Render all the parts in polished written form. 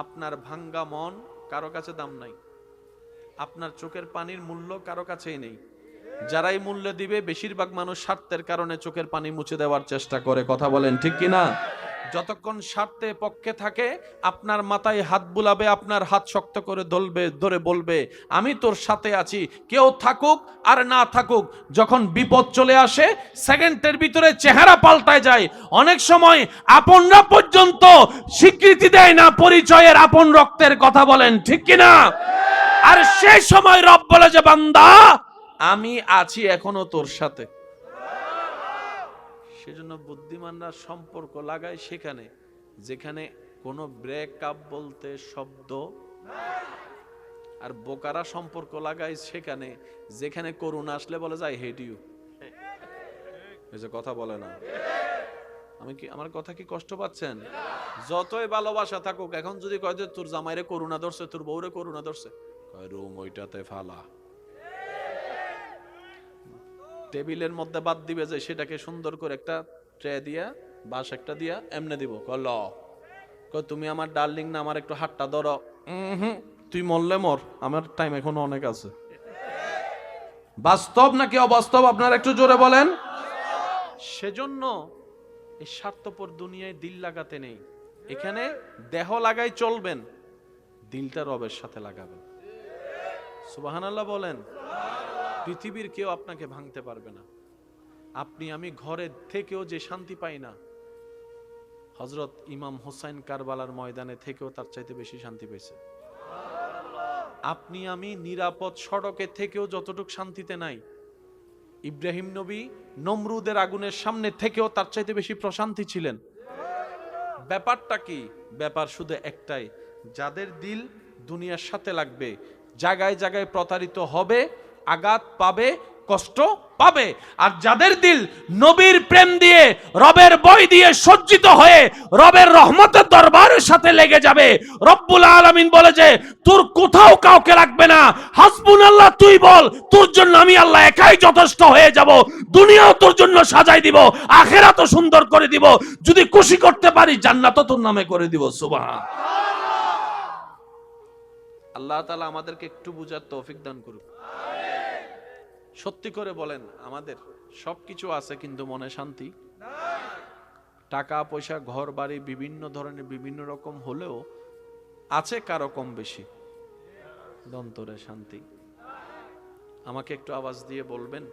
আপনার ভাঙ্গা মন কারো কাছে দাম নাই, আপনার চোখের পানির মূল্য কারো কাছেই নেই। যারাই মূল্য দিবে বেশিরভাগ মানুষ স্বার্থের কারণে চোখের পানি মুছে দেওয়ার চেষ্টা করে। কথা বলেন ঠিক কিনা? যতক্ষণ স্বার্থে পক্ষে থাকে আপনার মাথায় হাত বুলাবে, আপনার হাত শক্ত করে ধরে বলবে আমি তোর সাথে আছি, কেউ থাকুক আর না থাকুক। যখন বিপদ চলে আসে সেকেন্ডের ভিতরে চেহারা পাল্টায় যায়। অনেক সময় আপনরা পর্যন্ত স্বীকৃতি দেয় না পরিচয়ের, আপন রক্তের। কথা বলেন ঠিক কিনা? আর সেই সময় রব বলে যে বান্দা আমি আছি এখনো তোর সাথে। সেজন্য বুদ্ধিমানরা সম্পর্ক লাগায় সেখানে যেখানে কোনো ব্রেকআপ বলতে শব্দ, আর বোকারা সম্পর্ক লাগায় সেখানে যেখানে করুণা আসলে বলে যায় হেট ইউ। এই যে কথা বলে না, আমার কথা কি কষ্ট পাচ্ছেন? যতই ভালোবাসা থাকুক, এখন যদি কয় যে তোর জামাইরে করুণা ধরছে, তোর বউরে করুণা ধরছে, কয় রুম ওইটাতে ফালা, টেবিলের মধ্যে বাদ দিবে যে সেটাকে সুন্দর করে একটা ট্রে দিয়া বাঁশ একটা দিয়া এমনে দিব, কল তুমি আমার ডার্লিং না, আমার একটু হাতটা ধরো। তুই মরলে মর, আমার টাইম এখনো অনেক আছে। বাস্তব নাকি অবাস্তব আপনারা একটু জোরে বলেন। সেজন্য এই স্বার্থপর দুনিয়ায় দিল লাগাতে নেই। এখানে দেহ লাগাই চলবেন, দিলটা রবের সাথে লাগাবেন। সুবহানাল্লাহ বলেন। পৃথিবীর কেউ আপনাকে ভাঙতে পারবে না। আপনি আমি ঘরে থেকেও যে শান্তি পাই না, হযরত ইমাম হুসাইন কারবালার ময়দানে থেকেও তার চাইতে বেশি শান্তি পেয়েছে। আপনি আমি নিরাপদ সড়কে থেকেও যতটুকু শান্তিতে নাই, ইব্রাহিম নবী নমরুদের আগুনের সামনে থেকেও তার চাইতে বেশি প্রশান্তি ছিলেন। ব্যাপারটা কি? ব্যাপার শুধু একটাই, যাদের দিল দুনিয়ার সাথে লাগবে, জায়গায় জায়গায় প্রতারিত হবে, আঘাত পাবে, কষ্ট পাবে। আর যাদের দিল নবীর প্রেম দিয়ে, রবের বই দিয়ে সজ্জিত হয়ে রবের রহমতের দরবারের সাথে লেগে যাবে, রব্বুল আলামিন বলে যে তোর কোথাও কাউকে লাগবে না, হাসবুনাল্লাহ তুই বল, তোর জন্য আমি আল্লাহ একাই যথেষ্ট হয়ে যাব। দুনিয়াও তোর জন্য সাজাই দিব, আখিরাতও সুন্দর করে দিব, যদি খুশি করতে পারি জান্নাতও তোর নামে করে দিব। সুবহান আল্লাহ তাআলা আমাদেরকে একটু বুঝার তৌফিক দান করুক। সত্যি করে বলেন, আমাদের সবকিছু আছে কিন্তু মনে শান্তি? টাকা পয়সা ঘর বাড়ি বিভিন্ন ধরনের বিভিন্ন রকম হলেও আছে কারো কম বেশি, অন্তরে শান্তি? আমাকে একটু আওয়াজ দিয়ে বলবেন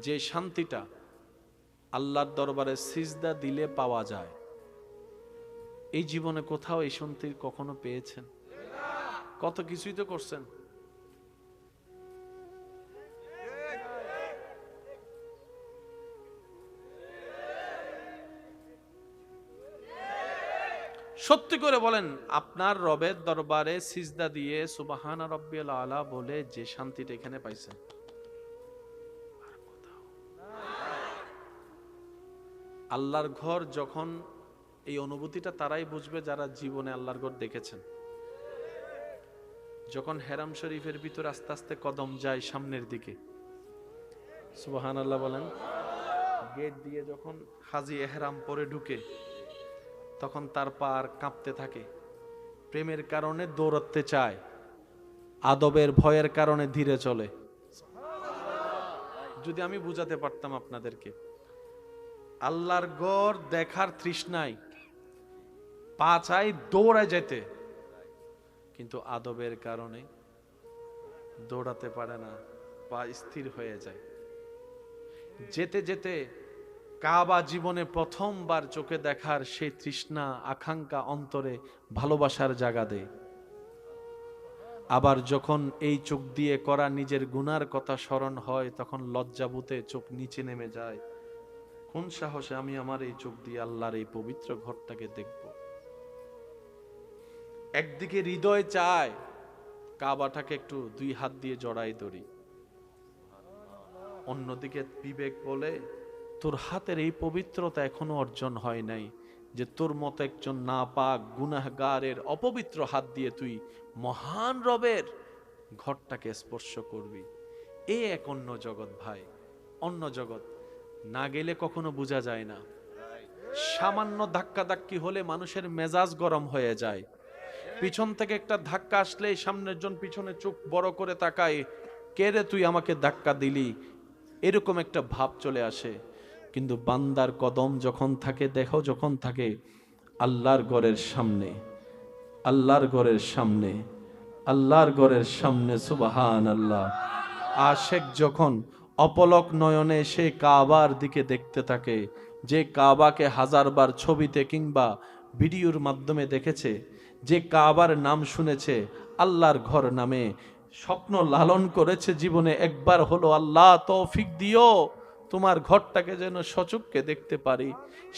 যে শান্তিটা আল্লাহর দরবারে সিজদা দিলে পাওয়া যায়, এই জীবনে কোথাও এই শান্তি কখনো পেয়েছেন? কত কিছুই তো করছেন, সত্যি করে বলেন, আপনার রবের দরবারে সিজদা দিয়ে সুবহান রাব্বিয়াল আলা বলে যে শান্তিটা এখানে পাইছেন, আল্লাহর ঘর যখন, এই অনুভূতিটা তারাই বুঝবে যারা জীবনে আল্লাহর ঘর দেখেছেন। যখন হেরাম শরীফের ভিতর আস্তে আস্তে কদম যায় সামনের দিকে, সুবহানাল্লাহ বলেন, গেট দিয়ে যখন হাজী এহরাম পরে ঢুকে, তখন তার পা আর কাঁপতে থাকে, প্রেমের কারণে দৌড়াতে চায়, আদবের ভয়ের কারণে ধীরে চলে। যদি আমি বুঝাতে পারতাম আপনাদেরকে, আল্লাহর ঘর দেখার তৃষ্ণায় পা চাই দৌড়ায় যেতে, কিন্তু আদবের কারণে দৌড়াতে পারে না, পা স্থির হয়ে যায়। যেতে যেতে কাবা জীবনে প্রথমবার চোখে দেখার সেই তৃষ্ণা আকাঙ্ক্ষা অন্তরে ভালোবাসার জায়গা দেয়। আবার যখন এই চোখ দিয়ে করা নিজের গুনার কথা স্মরণ হয়, তখন লজ্জাবুতে চোখ নিচে নেমে যায়। কোন সাহসে আমি আমার এই চোখ দিয়ে আল্লাহর এই পবিত্র ঘরটাকে দেখব? একদিকে হৃদয় চায় কাবাটাকে একটু দুই হাত দিয়ে জড়াই ধরি, অন্যদিকে বিবেক বলে তোর হাতের এই পবিত্রতা এখনো অর্জন হয় নাই, যে তোর মতো একজন নাপাক গুনাহগারের অপবিত্র হাত দিয়ে তুই মহান রবের ঘরটাকে স্পর্শ করবি। এই এক অন্য জগৎ ভাই, অন্য জগৎ। না গেলে কখনো বোঝা যায় না। সামান্য ধাক্কাধাক্কি হলে মানুষের মেজাজ গরম হয়ে যায়, পিছন থেকে একটা ধাক্কা আসলে সামনের জন পিছনে চোখ বড় করে তাকায়, কে রে তুই আমাকে ধাক্কা দিলি, এরকম একটা ভাব চলে আসে। কিন্তু বান্দার কদম যখন থাকে, দেখো যখন থাকে আল্লাহর ঘরের সামনে, আল্লাহর ঘরের সামনে, আল্লাহর ঘরের সামনে, সুবহানাল্লাহ। আশেক যখন অপলক নয়নে সে কাবার দিকে দেখতে থাকে, যে কাবাকে হাজারবার ছবিতে কিংবা ভিডিওর মাধ্যমে দেখেছে, যে কাবার নাম শুনেছে, আল্লাহর ঘর নামে স্বপ্ন লালন করেছে জীবনে, একবার হলো আল্লাহ তৌফিক দিও তোমার ঘরটাকে যেন সচক্ষে দেখতে পারি,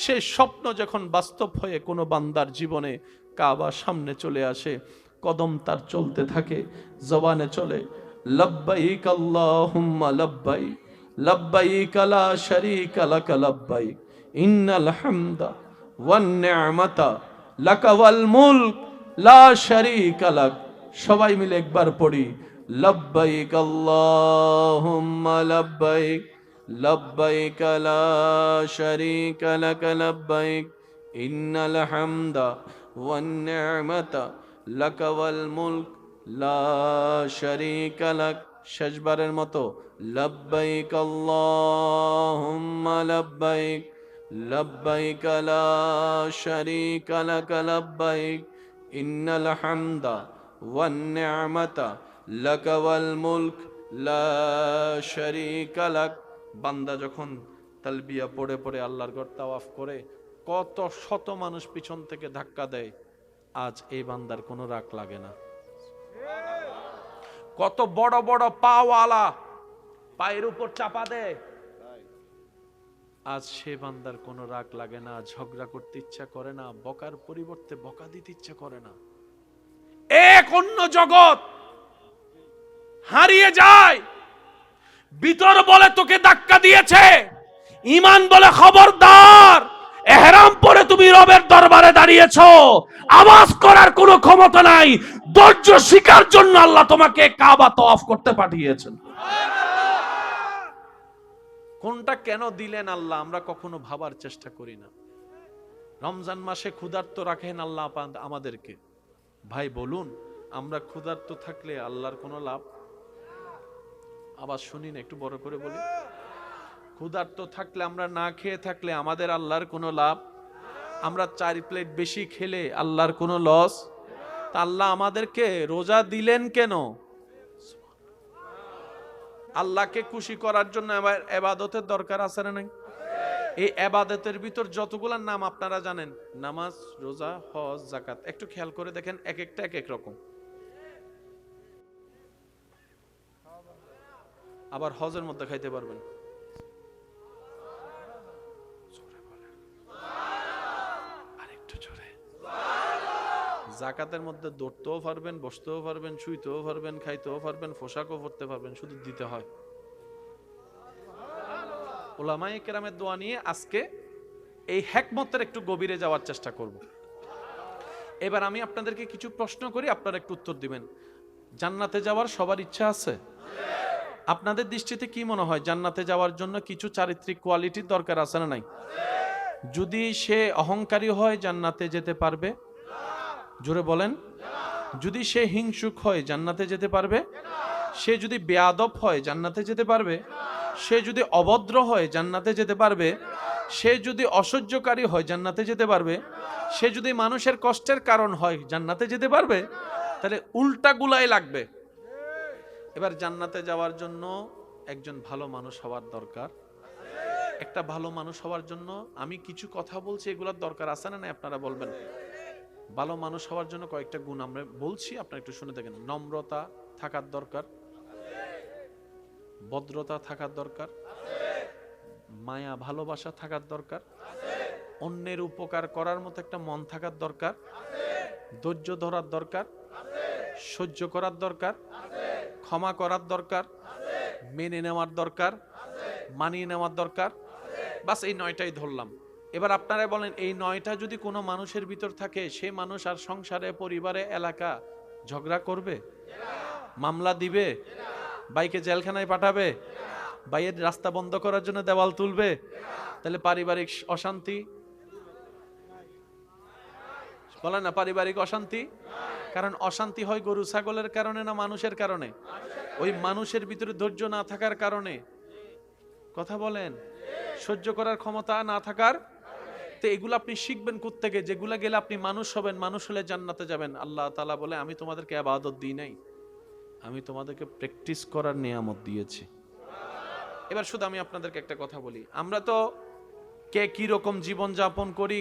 সে স্বপ্ন যখন বাস্তব হয়ে কোনো বান্দার জীবনে কাবা সামনে চলে আসে, কদম তার চলতে থাকে, জবানে চলে লব্বাইক আল্লাহুম্মা লব্বাইক, লব্বাইক লা শারীকা লাক লব্বাইক, ইন্নাল হামদা ওয়ান নি'মাতা লাকা ওয়াল মুলক লা শারীকা লাক। সবাই মিলে একবার পড়ি, লব্বাইক আল্লাহুম্মা লব্বাইক, লব্বাইক লা শারীকা লাক লব্বাইক, ইন্নাল হামদা ওয়ান নি'মাতা লাকা ওয়াল মুলক লা শারীকা লাক। শেষবারের মতো লব্বাইক আল্লাহুম্মা লব্বাইক, লব্বাইক লা শারীকা লাক লব্বাইক, ইন্নাল হামদা ওয়ান নি'মাতা লাকা ওয়াল মুলক লা শারীকা লাক। বান্দা যখন তালবিয়া পড়ে পড়ে আল্লাহর ঘর তাওয়াফ করে, কত শত মানুষ পিছন থেকে ধাক্কা দেয়, আজ এই বান্দার কোনো রাগ লাগে না। কত বড় বড় পাওয়ালা পায়ের উপর চাপা দেয়, আজ সে বান্দার কোনো রাগ লাগে না, ঝগড়া করতে ইচ্ছা করে না, বকার পরিবর্তে বকা দিতে ইচ্ছা করে না। এক অন্য জগৎ হারিয়ে যায়। ভিতর বলে তোকে ধাক্কা দিয়েছে, ঈমান বলে খবরদার, ইহরাম পরে তুমি রবের দরবারে দাঁড়িয়েছো, আওয়াজ করার কোনো ক্ষমতা নাই। ধৈর্য শিকার জন্য আল্লাহ তোমাকে কাবা তওয়াফ করতে পাঠিয়েছেন। কোনটা কেন দিলেন আল্লাহ, আমরা কখনো ভাবার চেষ্টা করি না। রমজান মাসে ক্ষুধার্ত রাখেন আল্লাহ আমাদেরকে। ভাই বলুন, আমরা ক্ষুধার্ত থাকলে আল্লাহর কোনো লাভ? আবার শুনি না, একটু বড় করে বলি। ক্ষুধার্ত থাকলে, আমরা না খেয়ে থাকলে আমাদের আল্লাহর কোনো লাভ? আমরা 4 প্লেট বেশি খেলে আল্লাহর কোনো লস? তা আল্লাহ আমাদেরকে রোজা দিলেন কেন? আল্লাহকে খুশি করার জন্য ইবাদতের দরকার আছে না নাই? এই ইবাদতের ভিতর যতগুলোর নাম আপনারা জানেন, নামাজ, রোজা, হজ, যাকাত, একটু খেয়াল করে দেখেন, এক একটা এক এক রকম। আবার হজের মধ্যে খাইতে পারবেন, আরেকটু জোরে, যাকাতের মধ্যে দৌড়তেও পারবেন, বসতেও পারবেন, শুইতেও পারবেন, খাইতেও পারবেন, পোশাকও পরতে পারবেন, শুধু দিতে হয়। উলামায়ে কেরামের দোয়া নিয়ে আজকে এই হিকমতের একটু গভীরে যাওয়ার চেষ্টা করব। এবার আমি আপনাদেরকে কিছু প্রশ্ন করি, আপনারা একটু উত্তর দিবেন। জান্নাতে যাওয়ার সবার ইচ্ছা আছে? আপনাদের দৃষ্টিতে কি মনে হয়, জান্নাতে যাওয়ার জন্য কিছু চারিত্রিক কোয়ালিটির দরকার আছে না নাই? যদি সে অহংকারী হয় জান্নাতে যেতে পারবে? জোরে বলেন। যদি সে হিংসুক হয় জান্নাতে যেতে পারবে? সে যদি বেয়াদব হয় জান্নাতে যেতে পারবে? সে যদি অভদ্র হয় জান্নাতে যেতে পারবে? সে যদি অসহ্যকারী হয় জান্নাতে যেতে পারবে? সে যদি মানুষের কষ্টের কারণ হয় জান্নাতে যেতে পারবে? তাহলে উল্টা গুলাই লাগবে। এবার জান্নাতে যাওয়ার জন্য একজন ভালো মানুষ হওয়ার দরকার। একটা ভালো মানুষ হওয়ার জন্য আমি কিছু কথা বলছি, এগুলোর দরকার আছে না নাই আপনারা বলবেন। ভালো মানুষ হওয়ার জন্য কয়েকটা গুণ আমরা বলছি, আপনারা একটু শুনে দেখেন। নম্রতা থাকার দরকার, ভদ্রতা থাকার দরকার, মায়া ভালোবাসা থাকার দরকার, অন্যের উপকার করার মতো একটা মন থাকার দরকার, ধৈর্য ধরার দরকার, সহ্য করার দরকার, ক্ষমা করার দরকার, মেনে নেওয়ার দরকার, মানিয়ে নেওয়ার দরকার। বাস এই 9টাই ধরলাম। এবার আপনারা বলেন, এই 9টা যদি কোনো মানুষের ভিতর থাকে, সে মানুষ আর সংসারে, পরিবারে, এলাকা ঝগড়া করবে? মামলা দিবে? ভাইকে জেলখানায় পাঠাবে? ভাইয়ের রাস্তা বন্ধ করার জন্য দেওয়াল তুলবে? তাহলে পারিবারিক অশান্তি, বলেন না, পারিবারিক অশান্তি কারণ অশান্তি হয় গরু ছাগলের কারণে না মানুষের কারণে? ওই মানুষের ভিতরে ধৈর্য না থাকার কারণে। কথা বলেন, সহ্য করার ক্ষমতা না থাকার। তো এগুলো আপনি শিখবেন কোত্থেকে? যেগুলা গেলে আপনি মানুষ হবেন, মানুষ হলে জান্নাতে যাবেন। আল্লাহ তাআলা বলে, আমি তোমাদেরকে ইবাদত দিই নাই, আমি তোমাদেরকে প্র্যাকটিস করার নিয়ামত দিয়েছি। এবার শুধু আমি আপনাদেরকে একটা কথা বলি, আমরা তো কে কি রকম জীবন যাপন করি,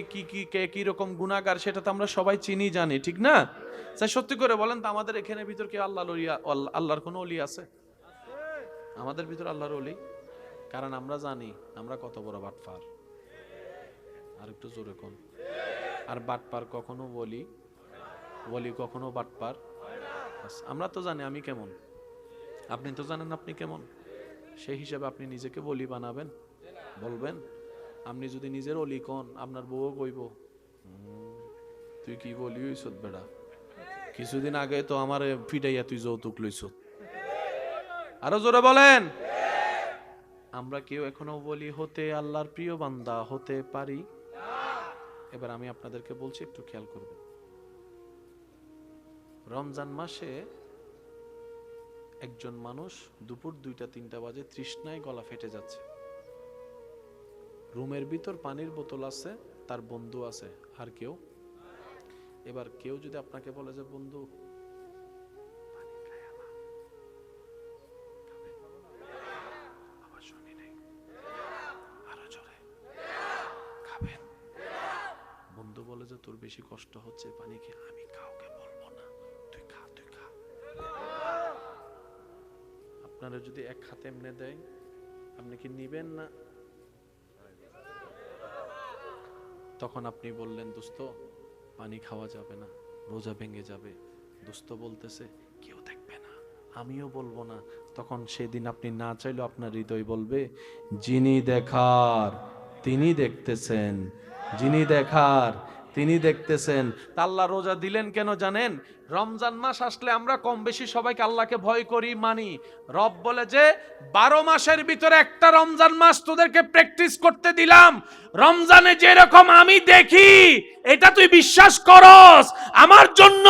কে কি রকম গুনাহগার, সেটা তো আমরা সবাই চিনি জানি, ঠিক না? তাই সত্যি করে বলেন তো, আমাদের এখানে ভিতর কি আল্লাহর কোনো ওলি আছে? আমাদের ভিতর আল্লাহর ওলি? কারণ আমরা জানি আমরা কত বড় বাটপার। আর একটু জোরে কোন। আর বাটপার কখনো বলি কখনো বাটপার। আমরা তো জানি আমি কেমন, আপনি তো জানেন আপনি কেমন। সেই হিসাবে আপনি নিজেকে বলি বানাবেন, বলবেন। আপনি যদি নিজের অলি কোন, আপনার বউ কইব, তুই কি বলি হইছ বেড়া, কিছুদিন আগে তো আমার ফিটাইয়া তুই যৌতুক লইছ। আরো জোরে বলেন। আমরা কেউ এখনো বলি হতে আল্লাহর প্রিয় বান্দা হতে পারি? এবার আমি আপনাদেরকে বলছি, একটু খেয়াল করবেন। রমজান মাসে একজন মানুষ দুপুর 2টা-3টা বাজে তৃষ্ণায় গলা ফেটে যাচ্ছে, রুমের ভিতর পানির বোতল আছে, তার বন্ধু আছে, আর কেউ। এবার কেউ যদি আপনাকে বলে যে বন্ধু বন্ধু বলে যে তোর বেশি কষ্ট হচ্ছে, পানি খেয়ে, আমি কাউকে বলবো না, তুই খা। আপনারা যদি এক হাতে এমনি দেয়, আপনি কি নিবেন না? তখন আপনি বললেন, দোস্ত পানি খাওয়া যাবে না, রোজা ভেঙে যাবে। দোস্ত বলতেছে কেউ দেখবে না, আমিও বলবো না। তখন সেদিন আপনি না চাইলেও আপনার হৃদয় বলবে, যিনি দেখার তিনি দেখতেছেন, যিনি দেখার তিনি দেখতেছেন। তা আল্লাহ রোজা দিলেন কেন জানেন? রমজান মাস আসলে আমরা কম বেশি সবাইকে আল্লাহকে ভয় করি, মানি। রব বলে যে 12 মাসের ভিতরে একটা রমজান মাস তোদেরকে প্র্যাকটিস করতে দিলাম। রমজানে যেরকম আমি দেখি এটা তুই বিশ্বাস করস, আমার জন্য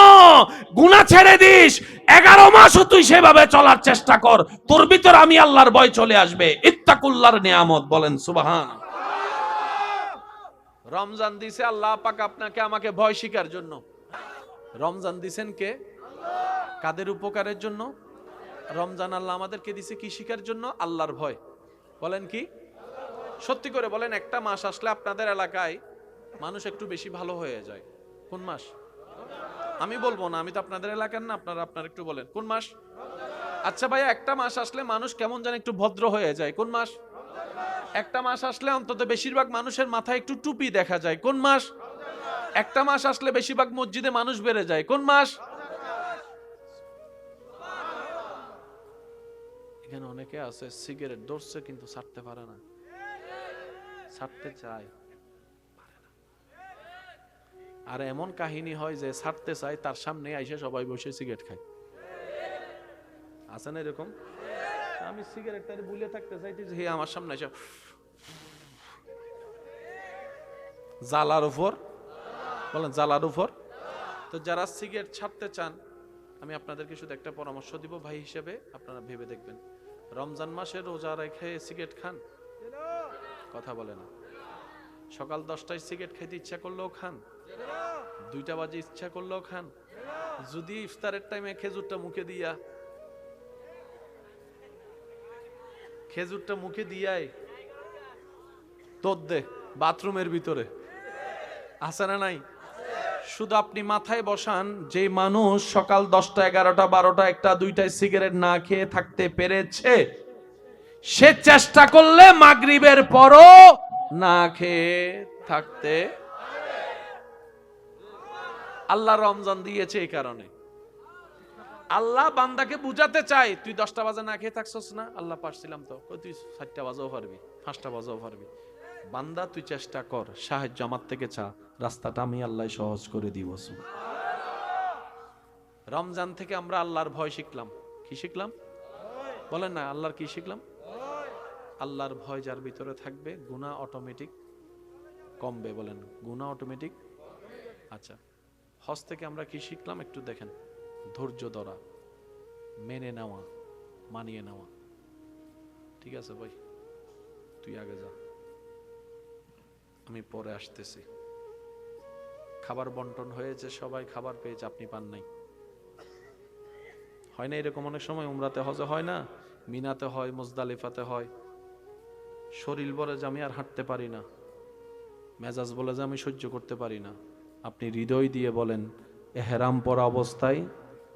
গুনাহ ছেড়ে দিস, 11 মাসও তুই সেভাবে চলার চেষ্টা কর, তোর ভিতর আমি আল্লাহর ভয় চলে আসবে। ইত্তাকুল্লাহর নিয়ামত, বলেন সুবহান। রমজান দিছে আল্লাহ পাক আপনাকে আমাকে ভয় শিখার জন্য। রমজান দিছেন কে? কাদের উপকারের জন্য? রমজান আল্লাহ আমাদেরকে দিছে কি শিখার জন্য? আল্লাহর ভয়। বলেন কি? সত্যি করে বলেন, একটা মাস আসলে আপনাদের এলাকায় মানুষ একটু বেশি ভালো হয়ে যায়। কোন মাস? আমি বলবো না, আমি তো আপনাদের এলাকার না, আপনারা একটু বলেন কোন মাস? আচ্ছা ভাইয়া, একটা মাস আসলে মানুষ কেমন যেন একটু ভদ্র হয়ে যায়। কোন মাস? একটা মাস আসলে অন্তত বেশিরভাগ মানুষের মাথায় একটু টুপি দেখা যায়। কোন মাস? একটা মাস আসলে বেশিরভাগ মসজিদে মানুষ বেড়ে যায়। কোন মাস? এখানে অনেকে আছে সিগারেট ধরছে কিন্তু ছাড়তে পারে না, ছাড়তে চায়, আর এমন কাহিনী হয় যে ছাড়তে চায়, তার সামনে আইসে সবাই বসে সিগারেট খায়। আছে না এরকম? আমি সিগারেটটা বুলে থাকতে চাইতেছি, হে আমার সামনে এসে জ্বালার উপর, বলেন জ্বালার উপর। তো যারা সিগারেট ছাড়তে চান, আমি আপনাদেরকে শুধু একটা পরামর্শ দিব ভাই হিসেবে, আপনারা ভেবে দেখবেন। রমজান মাসে রোজা রেখে সিগারেট খান? কথা বলে না। সকাল 10টায় সিগারেট খেতে ইচ্ছা করলেও খান, 2টা বাজে ইচ্ছা করলেও খান। যদি ইফতারের টাইমে খেজুরটা মুখে দিয়াই তোর দে বাথরুমের ভিতরে, আছে না নাই? শুধু আপনি মাথায় বসান, যে মানুষ সকাল 10টা 11টা 12টা 1টা 2টায় সিগারেট না খেয়ে থাকতে পেরেছে, সে চেষ্টা করলে মাগরিবের পরও না খেয়ে থাকতে। আল্লাহ রমজান দিয়েছে এই কারণে। আল্লাহ বান্দাকে বুঝাতে চায়, তুই 10টা বাজে না খেয়ে থাকছস না, আল্লাহ পারছিলাম তো, তুই 4টা বাজেও পারবি, 5টা বাজেও পারবি। বান্দা তুই চেষ্টা কর, সাহায্য আমার থেকে চা, রাস্তাটা আমি আল্লাহ সহজ করে দিব। রমজান থেকে আমরা আল্লাহর ভয় শিখলাম। কি শিখলাম? বলেন না, আল্লাহর কি শিখলাম? আল্লাহর ভয় যার ভিতরে থাকবে, গুনাহ অটোমেটিক কমবে। বলেন গুনাহ অটোমেটিক। আচ্ছা, হজ থেকে আমরা কি শিখলাম একটু দেখেন, ধৈর্য ধরা, মেনে নেওয়া, মানিয়ে নেওয়া। ঠিক আছে ভাই, তুই আগে যা, আমি পরে আসতেছি। খাবার বন্টন হয়েছে, সবাই খাবার পেয়েছে, আপনি পান নাই। হয় না এরকম অনেক সময়? উমরাতে হজে হয় না, মিনাতে হয়, মুজদালিফাতে হয়। শরীর বলে যে আমি আর হাঁটতে পারি না, মেজাজ বলে যে আমি সহ্য করতে পারি না। আপনি হৃদয় দিয়ে বলেন, এহরাম পরা অবস্থায়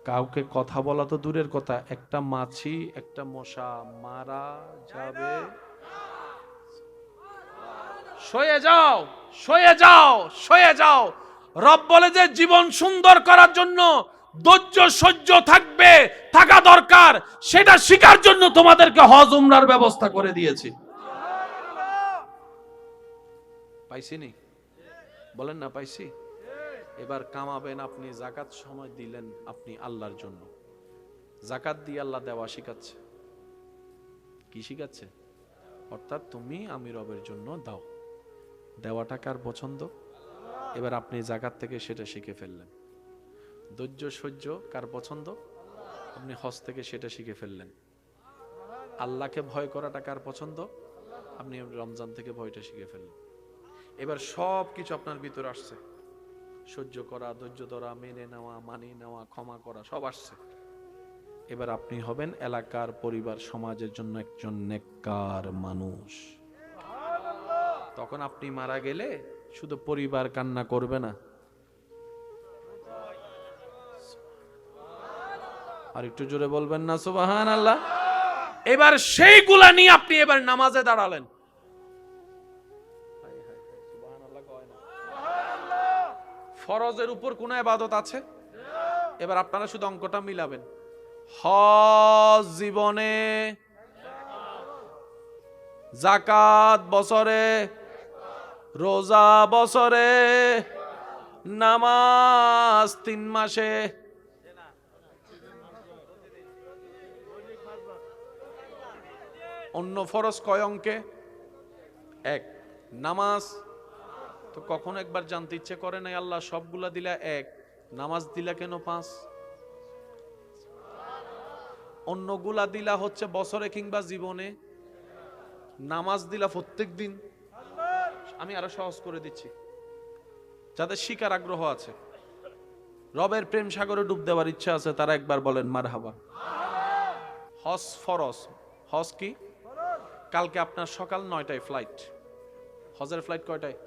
কাউকে কথা বলা তো দূরের কথা, একটা মাছি একটা মশা মারা যাবে। সয়ে যাও, সয়ে যাও, সয়ে যাও। রব বলে যে জীবন সুন্দর করার জন্য ধৈর্য সহ্য থাকবে, থাকা দরকার। সেটা শিকার জন্য তোমাদেরকে হজ উমরার ব্যবস্থা করে দিয়েছি। পাইছি নি? বলেন না পাইছি? এবার কামাবেন আপনি, যাকাত সময় দিলেন আপনি আল্লাহর জন্য। যাকাত দিয়ে আল্লাহ দেওয়া শিখাচ্ছে। কি শিখাচ্ছে? অর্থাৎ তুমি আমি রবের জন্য দাও। দেওয়াটা কার পছন্দ? এবার আপনি যাকাত থেকে সেটা শিখে ফেললেন। ধৈর্য সহ্য কার পছন্দ? আপনি হজ থেকে সেটা শিখে ফেললেন। আল্লাহকে ভয় করাটা কার পছন্দ? আপনি রমজান থেকে ভয়টা শিখে ফেললেন। এবার সব কিছু আপনার ভিতরে আসছে, সহ্য করা, ধৈর্য ধরা, মেনে নেওয়া, মানিয়ে নেওয়া, ক্ষমা করা, সব আসছে। এবার আপনি হবেন এলাকার, পরিবার, সমাজের জন্য একজন নেককার মানুষ। তখন আপনি মারা গেলে শুধু পরিবার কান্না করবে না, আর একটু জোরে বলবেন না সুবহানাল্লাহ। এবার সেইগুলা নিয়ে আপনি এবার নামাজে দাঁড়ালেন। ফরজের উপর কোন ইবাদত আছে? এবার আপনারা শুধু অঙ্কটা মিলাবেন। হজ জীবনে, যাকাত বছরে, রোজা বছরে, নামাজ 3 মাসে। অন্য ফরজ কয় অঙ্কে? 1। নামাজ তো কখনো একবার জানতে ইচ্ছে করে নাই, আল্লাহ সবগুলা দিলা 1, নামাজ দিলা কেন 5? অন্যগুলা দিলা হচ্ছে বছরে কিংবা জীবনে, নামাজ দিলা প্রত্যেক দিন। আমি আরো সহজ করে দিচ্ছি, যাদের শিকার আগ্রহ আছে, রবের প্রেম সাগরে ডুব দেওয়ার ইচ্ছা আছে, তারা একবার বলেন মারহাবা। হজ ফরজ। হজ কি? কালকে আপনার সকাল 9টায় ফ্লাইট। হজের ফ্লাইট কয়টায়?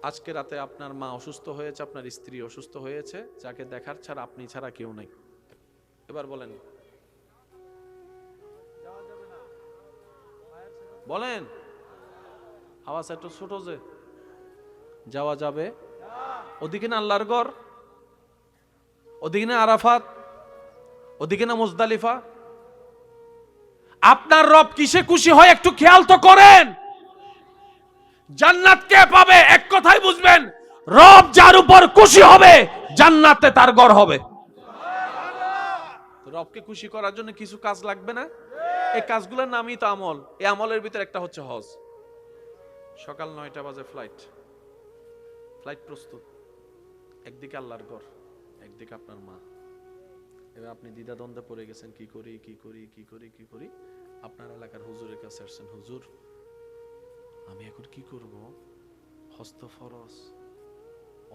আজকে রাতে আপনার মা অসুস্থ হয়েছে, আপনার স্ত্রী অসুস্থ হয়েছে, যাকে দেখার ছাড়া আপনি ছাড়া কেউ নাই। এবার বলেন, বলেন, আওয়াজ একটু ছোট যে। যাওয়া যাবে? ওদিকে না আল্লাহর ঘর, ওদিকে না আরাফাত, ওদিকে না মুজদালিফা। আপনার রব কিসে খুশি হয় একটু খেয়াল তো করেন। জান্নাত কে পাবে? এক কথাই বুঝবেন, রব যার উপর খুশি হবে জান্নাতে তার ঘর হবে। রবকে খুশি করার জন্য কিছু কাজ লাগবে না? এই কাজগুলোর নামই তো আমল। এই আমলের ভিতরে একটা হচ্ছে হজ। সকাল 9টা বাজে ফ্লাইট, ফ্লাইট প্রস্তুত। একদিকে আল্লাহর ঘর, একদিকে আপনার মা। এবার আপনি দ্বিধাদ্বন্দ্বে পড়ে গেছেন, কি করি কি করি কি করি কি করি। আপনার এলাকার হুজুরের কাছে আসছেন, হুজুর আমি এখন কি করব? হস্ত ফরজ,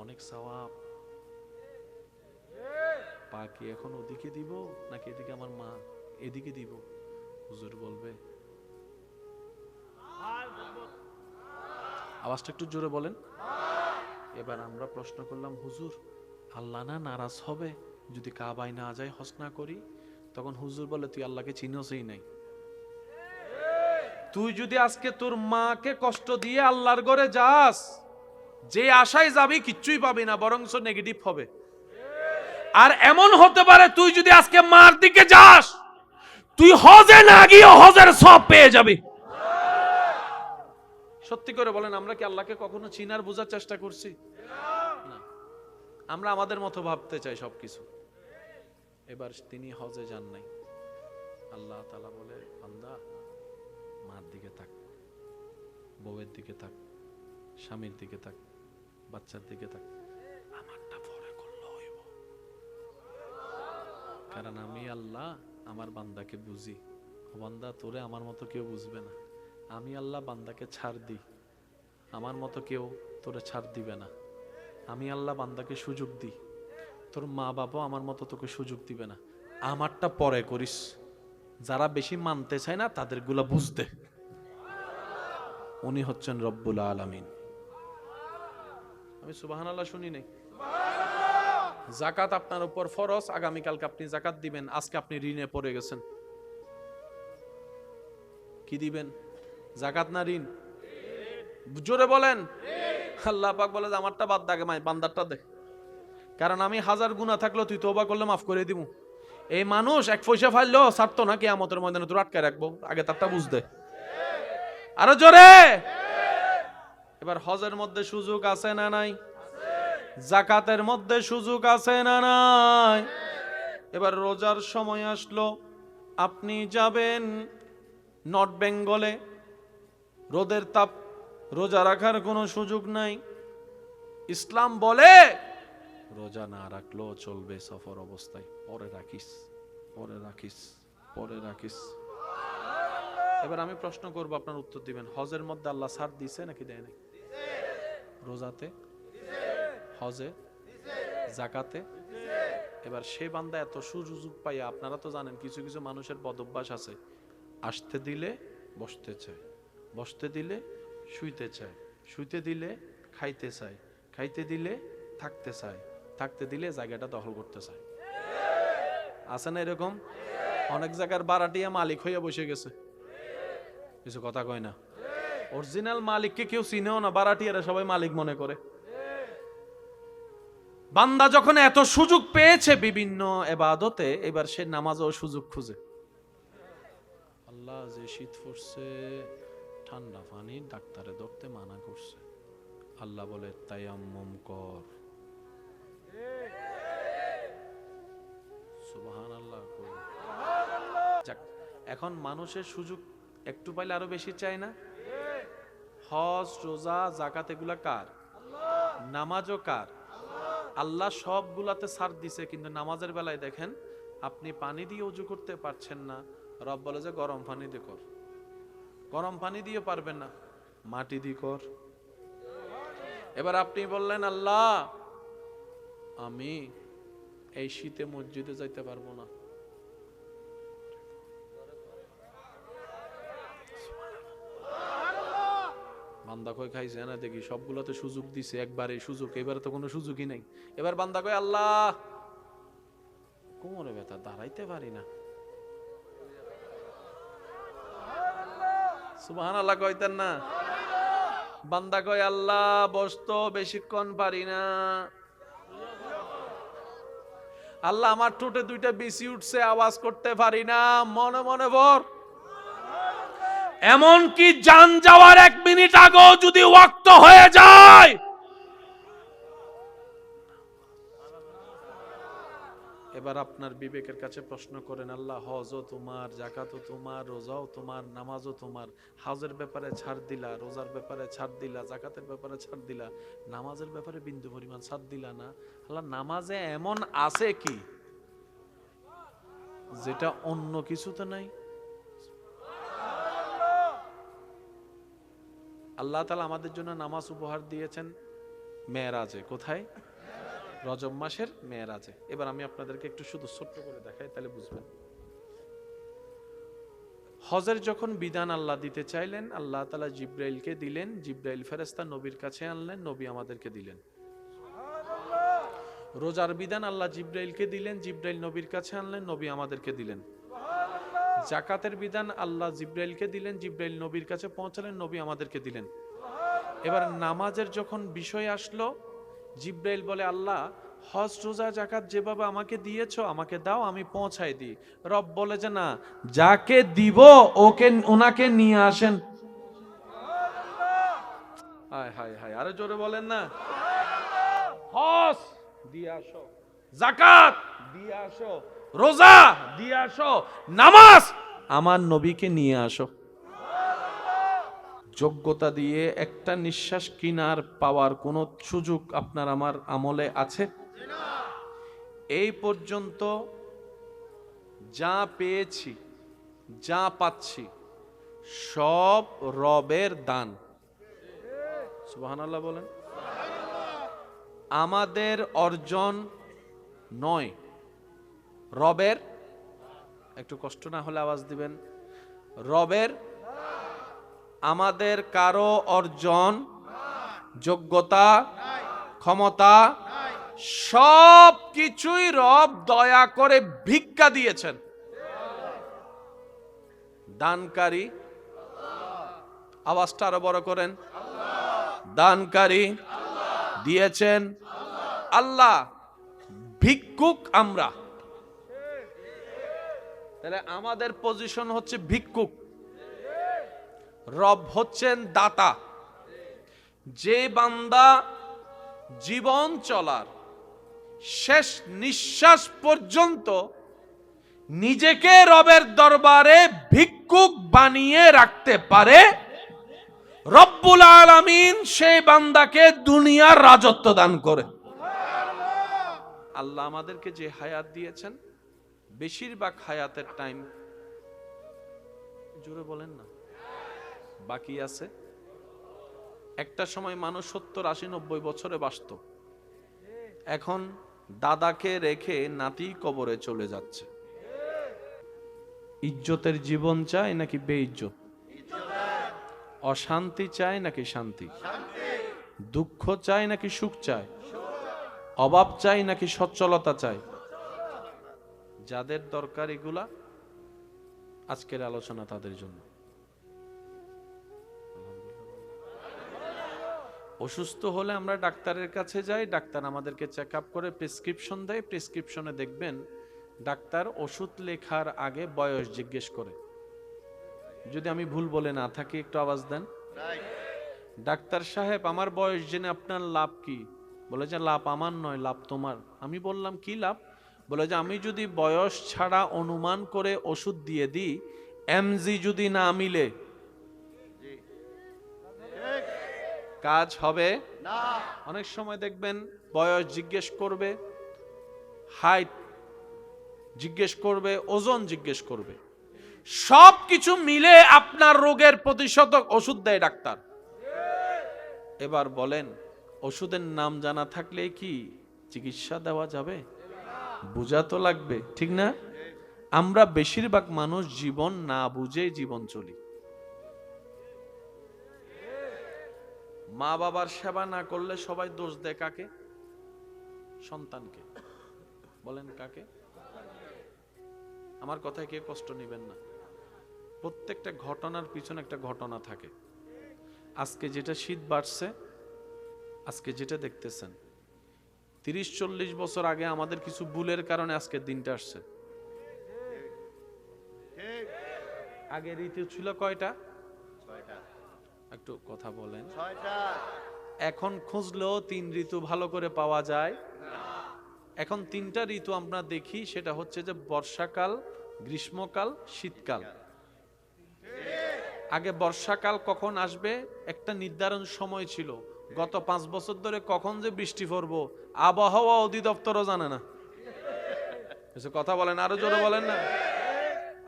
অনেক সওয়াব, পা কি এখন ওদিকে দিব নাকি এদিকে? আমার মা এদিকে দিব। হুজুর বলবে, আওয়াজটা একটু জোরে বলেন। এবার আমরা প্রশ্ন করলাম, হুজুর আল্লাহ না নারাজ হবে যদি কাবায় না যাই, হজ না করি? তখন হুজুর বলে, তুই আল্লাহকে চিনোসই নাই। তুই যদি আজকে তোর মাকে কষ্ট দিয়ে আল্লাহর ঘরে যাস, যে আশায় যাবি কিচ্ছুই পাবি না, বরংস নেগেটিভ হবে। আর এমন হতে পারে তুই যদি আজকে মার দিকে যাস, তুই হজে না গিয়ে হজের সব পেয়ে যাবি। সত্যি করে বলেন, আমরা কি আল্লাহকে কখনো চিনার বোঝার চেষ্টা করছি? না, আমরা আমাদের মতো ভাবতে চাই সবকিছু। এবার তিনি হজে যান নাই। আল্লাহ তাআলা বলে, বান্দা মার দিকে তাক, বউয়ের দিকে তাক, স্বামীর দিকে তাক, বাচ্চার দিকে তাক, আমারটা পরে কারণ আমি আল্লাহ আমার বান্দাকে বুঝি। ও বান্দা, তোরে আমার মতো কেউ বুঝবে না। আমি আল্লাহ বান্দাকে ছাড় দিই, আমার মতো কেউ তোরে ছাড় দিবে না। আমি আল্লাহ বান্দাকে সুযোগ দিই, তোর মা বাবা আমার মতো তোকে সুযোগ দিবে না। আমারটা পরে করিস, যারা বেশি মানতে চায় না তাদেরগুলা বুঝতে। উনি হচ্ছেন রব্বুল আলামিন। আমি সুবহানাল্লাহ শুনি নাই? জাকাত আপনার উপর ফরজ, আগামীকালকে আপনি জাকাত দিবেন। আজকে আপনি ঋণে পড়ে গেছেন, কি দিবেন? জাকাত না ঋণ? জোরে বলেন। আল্লাহ পাক বলে যে আমারটা বাদ দাগে, বান্দারটা দে, কারণ আমি হাজার গুনাহ থাকলেও তুই তওবা করলে মাফ করে দিব। এই মানুষ এক পয়সা ফাইলো ছাড়তো না, কিয়ামতের ময়দানে তোর আটকায় রাখবো, আগে তারটা বুঝতে। আরো জোরে। এবার হজের মধ্যে সুযোগ আছে না নাই? জাকাতের মধ্যে সুযোগ আছে না নাই? এবার রোজার সময় আসলো, আপনি যাবেন নর্থ বেঙ্গলে, রোদের তাপ, রোজা রাখার কোনো সুযোগ নাই। ইসলাম বলে রোজা না রাখলেও চলবে সফর অবস্থায়, পরে রাখিস, পরে রাখিস, পরে রাখিস। এবার আমি প্রশ্ন করব, আপনার উত্তর দিবেন। হজের মধ্যে আল্লাহ ছাড় দিছে নাকি দেয় নাই? রোজাতে, হজে, জাকাতে। এবার সে বান্দা এত সুযোগ পাইয়া, আপনারা তো জানেন কিছু কিছু মানুষের বদভ্যাস আছে, আসতে দিলে বসতে চায়, বসতে দিলে শুইতে চায়, শুইতে দিলে খাইতে চায়, খাইতে দিলে থাকতে চায়, থাকতে দিলে জায়গাটা দখল করতে চায়। আছে না এরকম? অনেক জায়গার বারাটিয়া মালিক হইয়া বসে গেছে, কিছু কথা কয় না। অরিজিনাল মালিককে কেউ চিনেও না, বারাটিয়ারা সবাই মালিক মনে করে। বান্দা যখন এত সুযোগ পেয়েছে বিভিন্ন ইবাদতে, এবার সে নামাজেও সুযোগ খুঁজে। আল্লাহ যে শীত পড়ছে, ঠান্ডা পানি ডাক্তারে ধরতে মানা করছে, আল্লাহ বলে তায়াম্মুম কর। সুবহানাল্লাহ। যাক, এখন মানুষের সুযোগ একটু পাইলে আরো বেশি চায় না? হজ, রোজা, জাকাত এগুলা কার? নামাজও কার? আল্লাহ সবগুলাতে ছাড় দিছে, কিন্তু নামাজের বেলায় দেখেন আপনি পানি দিয়ে ওযু করতে পারছেন না, রব বলে যে গরম পানি দিয়ে কর। গরম পানি দিয়ে পারবেন না, মাটি দিয়ে কর। এবার আপনি বললেন আল্লাহ আমি এই শীতে মসজিদে যাইতে পারবো না, বান্দা কই খাইছে না দেখি, সবগুলোতে সুযোগ দিছে, একবারে সুযোগ, এবারে তো কোনো সুযোগই নাই। এবার বান্দা কই আল্লাহ কোমরে ব্যথা, দাঁড়াইতে পারি না। সুবহানাল্লাহ কইতেন না? বান্দা কই আল্লাহ বসতো বেশিক্ষণ পারি না। আল্লাহ আমার ঠোঁটে দুইটা বিসি উঠছে, আওয়াজ করতে পারি না, মনে মনে বল। এমন কি জান যাওয়ার 1 মিনিট আগেও যদি ওয়াক্ত হয়ে যায়, এবার আপনার বিবেকের কাছে প্রশ্ন করেন, আল্লাহ হজও তোমার, জাকাতও তোমার, রোজাও তোমার, নামাজও তোমার, হজের ব্যাপারে ছাড় দিলা, রোজার ব্যাপারে ছাড় দিলা, জাকাতের ব্যাপারে ছাড় দিলা, নামাজের ব্যাপারে বিন্দু পরিমাণ ছাড় দিলা না। আল্লাহ নামাজে এমন আছে কি যেটা অন্য কিছুতে নাই? আল্লাহ তাআলা আমাদের জন্য নামাজ উপহার দিয়েছেন মেরাজে। কোথায়? রজব মাসের মেরাজে। এবার আমি আপনাদেরকে একটু শুধু ছোট্ট করে দেখাই, তাহলে বুঝবেন। হজের যখন বিধান আল্লাহ দিতে চাইলেন, আল্লাহ তাআলা জিব্রাইলকে দিলেন, জিব্রাইল ফেরেশতা নবীর কাছে আনলেন, নবী আমাদেরকে দিলেন। রোজার বিধান আল্লাহ জিব্রাইলকে দিলেন, জিব্রাইল নবীর কাছে আনলেন, নবী আমাদেরকে দিলেন। জাকাতের বিধান আল্লাহ জিব্রাইলকে দিলেন, জিব্রাইল নবীর কাছে পৌঁছালেন, নবী আমাদেরকে দিলেন। এবার নামাজের যখন বিষয় আসলো, জিব্রাইল বলে আল্লাহ হজ, রোজা, জাকাত যেভাবে আমাকে দিয়েছো আমাকে দাও, আমি পৌঁছাই দিই। রব বলে যে না, যাকে দিব ওনাকে নিয়ে আসেন। হায় হায় হায়, আরে জোরে বলেন না। হজ দিয়ে আসো, জাকাত দিয়ে আসো, রোজা দিয়ে আসো, নামাজ আমার নবীকে নিয়ে আসো। যোগ্যতা দিয়ে একটা নিঃশ্বাস কিনার পাওয়ার কোন সুযোগ আপনার আমার আমলে আছে? এই পর্যন্ত যা পেয়েছি, যা পাচ্ছি, সব রবের দান। সুবহানাল্লাহ বলেন। আমাদের অর্জন নয়, রবের, একটু কষ্ট না হলে আওয়াজ দিবেন, রবের। আমাদের কারো অর্জন, যোগ্যতা, ক্ষমতা সব কিছুই রব দয়া করে ভিক্ষা দিয়েছেন। দানকারী, আওয়াজটা আরো বড় করেন, দানকারী দিয়েছেন আল্লাহ, ভিক্ষুক আমরা। তাহলে আমাদের পজিশন হচ্ছে ভিক্ষুক, রব হচ্ছেন দাতা। যে বান্দা জীবন চলার শেষ নিঃশ্বাস পর্যন্ত নিজেকে রবের দরবারে ভিক্ষুক বানিয়ে রাখতে পারে, রব্বুল আলামিন সেই বান্দাকে দুনিয়ার রাজত্ব দান করে। আল্লাহ আমাদেরকে যে হায়াত দিয়েছেন, বেশিরভাগ হায়াতের টাইম, জোরে বলেন না, বাকি আছে। একটা সময় মানুষ 70, 80, 90 বছরে বাঁচত, এখন দাদাকে রেখে নাতি কবরে চলে যাচ্ছে। ইজ্জতের জীবন চাই নাকি বেইজ্জত? অশান্তি চাই নাকি শান্তি? দুঃখ চাই নাকি সুখ চাই? অভাব চাই নাকি সচ্ছলতা চাই? যাদের দরকার এগুলা, আজকের আলোচনা তাদের জন্য। অসুস্থ হলে আমরা ডাক্তারের কাছে যাই, ডাক্তার আমাদেরকে চেক আপ করে প্রেসক্রিপশন দেয়। প্রেসক্রিপশনে দেখবেন ডাক্তার ওষুধ লেখার আগে বয়স জিজ্ঞেস করে। যদি আমি ভুল বলে না থাকি একটু আওয়াজ দেন। ডাক্তার সাহেব, আমার বয়স জেনে আপনার লাভ কি? বলে যে লাভ আমার নয়, লাভ তোমার। আমি বললাম কি লাভ? বলে যে আমি যদি বয়স ছাড়া অনুমান করে ওষুধ দিয়ে দিই, এমজি যদি না মিলে কাজ হবে না। অনেক সময় দেখবেন বয়স জিজ্ঞেস করবে, হাইট জিজ্ঞেস করবে, ওজন জিজ্ঞেস করবে, সব কিছু মিলে আপনার রোগের প্রতিষেধক ওষুধ দেয় ডাক্তার। এবার বলেন, ওষুধের নাম জানা থাকলে কি চিকিৎসা দেওয়া যাবে? বুঝা তো লাগবে, ঠিক না? আমরা বেশিরভাগ মানুষ জীবন না বুঝে জীবন চলি। মা বাবার সেবা না করলে সবাই দোষ দেয় কাকে? সন্তানকে। বলেন কাকে? আমার কথায় কে কষ্ট নেবেন না। প্রত্যেকটা ঘটনার পিছনে একটা ঘটনা থাকে। আজকে যেটা শীত বাড়ছে, আজকে যেটা দেখতেছেন, 30-40 বছর আগে আমাদের কিছু ভুলের কারণে আজকের দিনটা আসছে। আগে ঋতু ছিল কয়টা? একটু কথা বলেন। এখন খুঁজলেও 3 ঋতু ভালো করে পাওয়া যায়। এখন 3টা ঋতু আমরা দেখি, সেটা হচ্ছে যে বর্ষাকাল, গ্রীষ্মকাল, শীতকাল। আগে বর্ষাকাল কখন আসবে একটা নির্ধারণ সময় ছিল। গত 5 বছর ধরে কখন যে বৃষ্টি পড়বো আবহাওয়া অধিদপ্তরও জানে না। কথা বলেন, আরো জোরে বলেন না।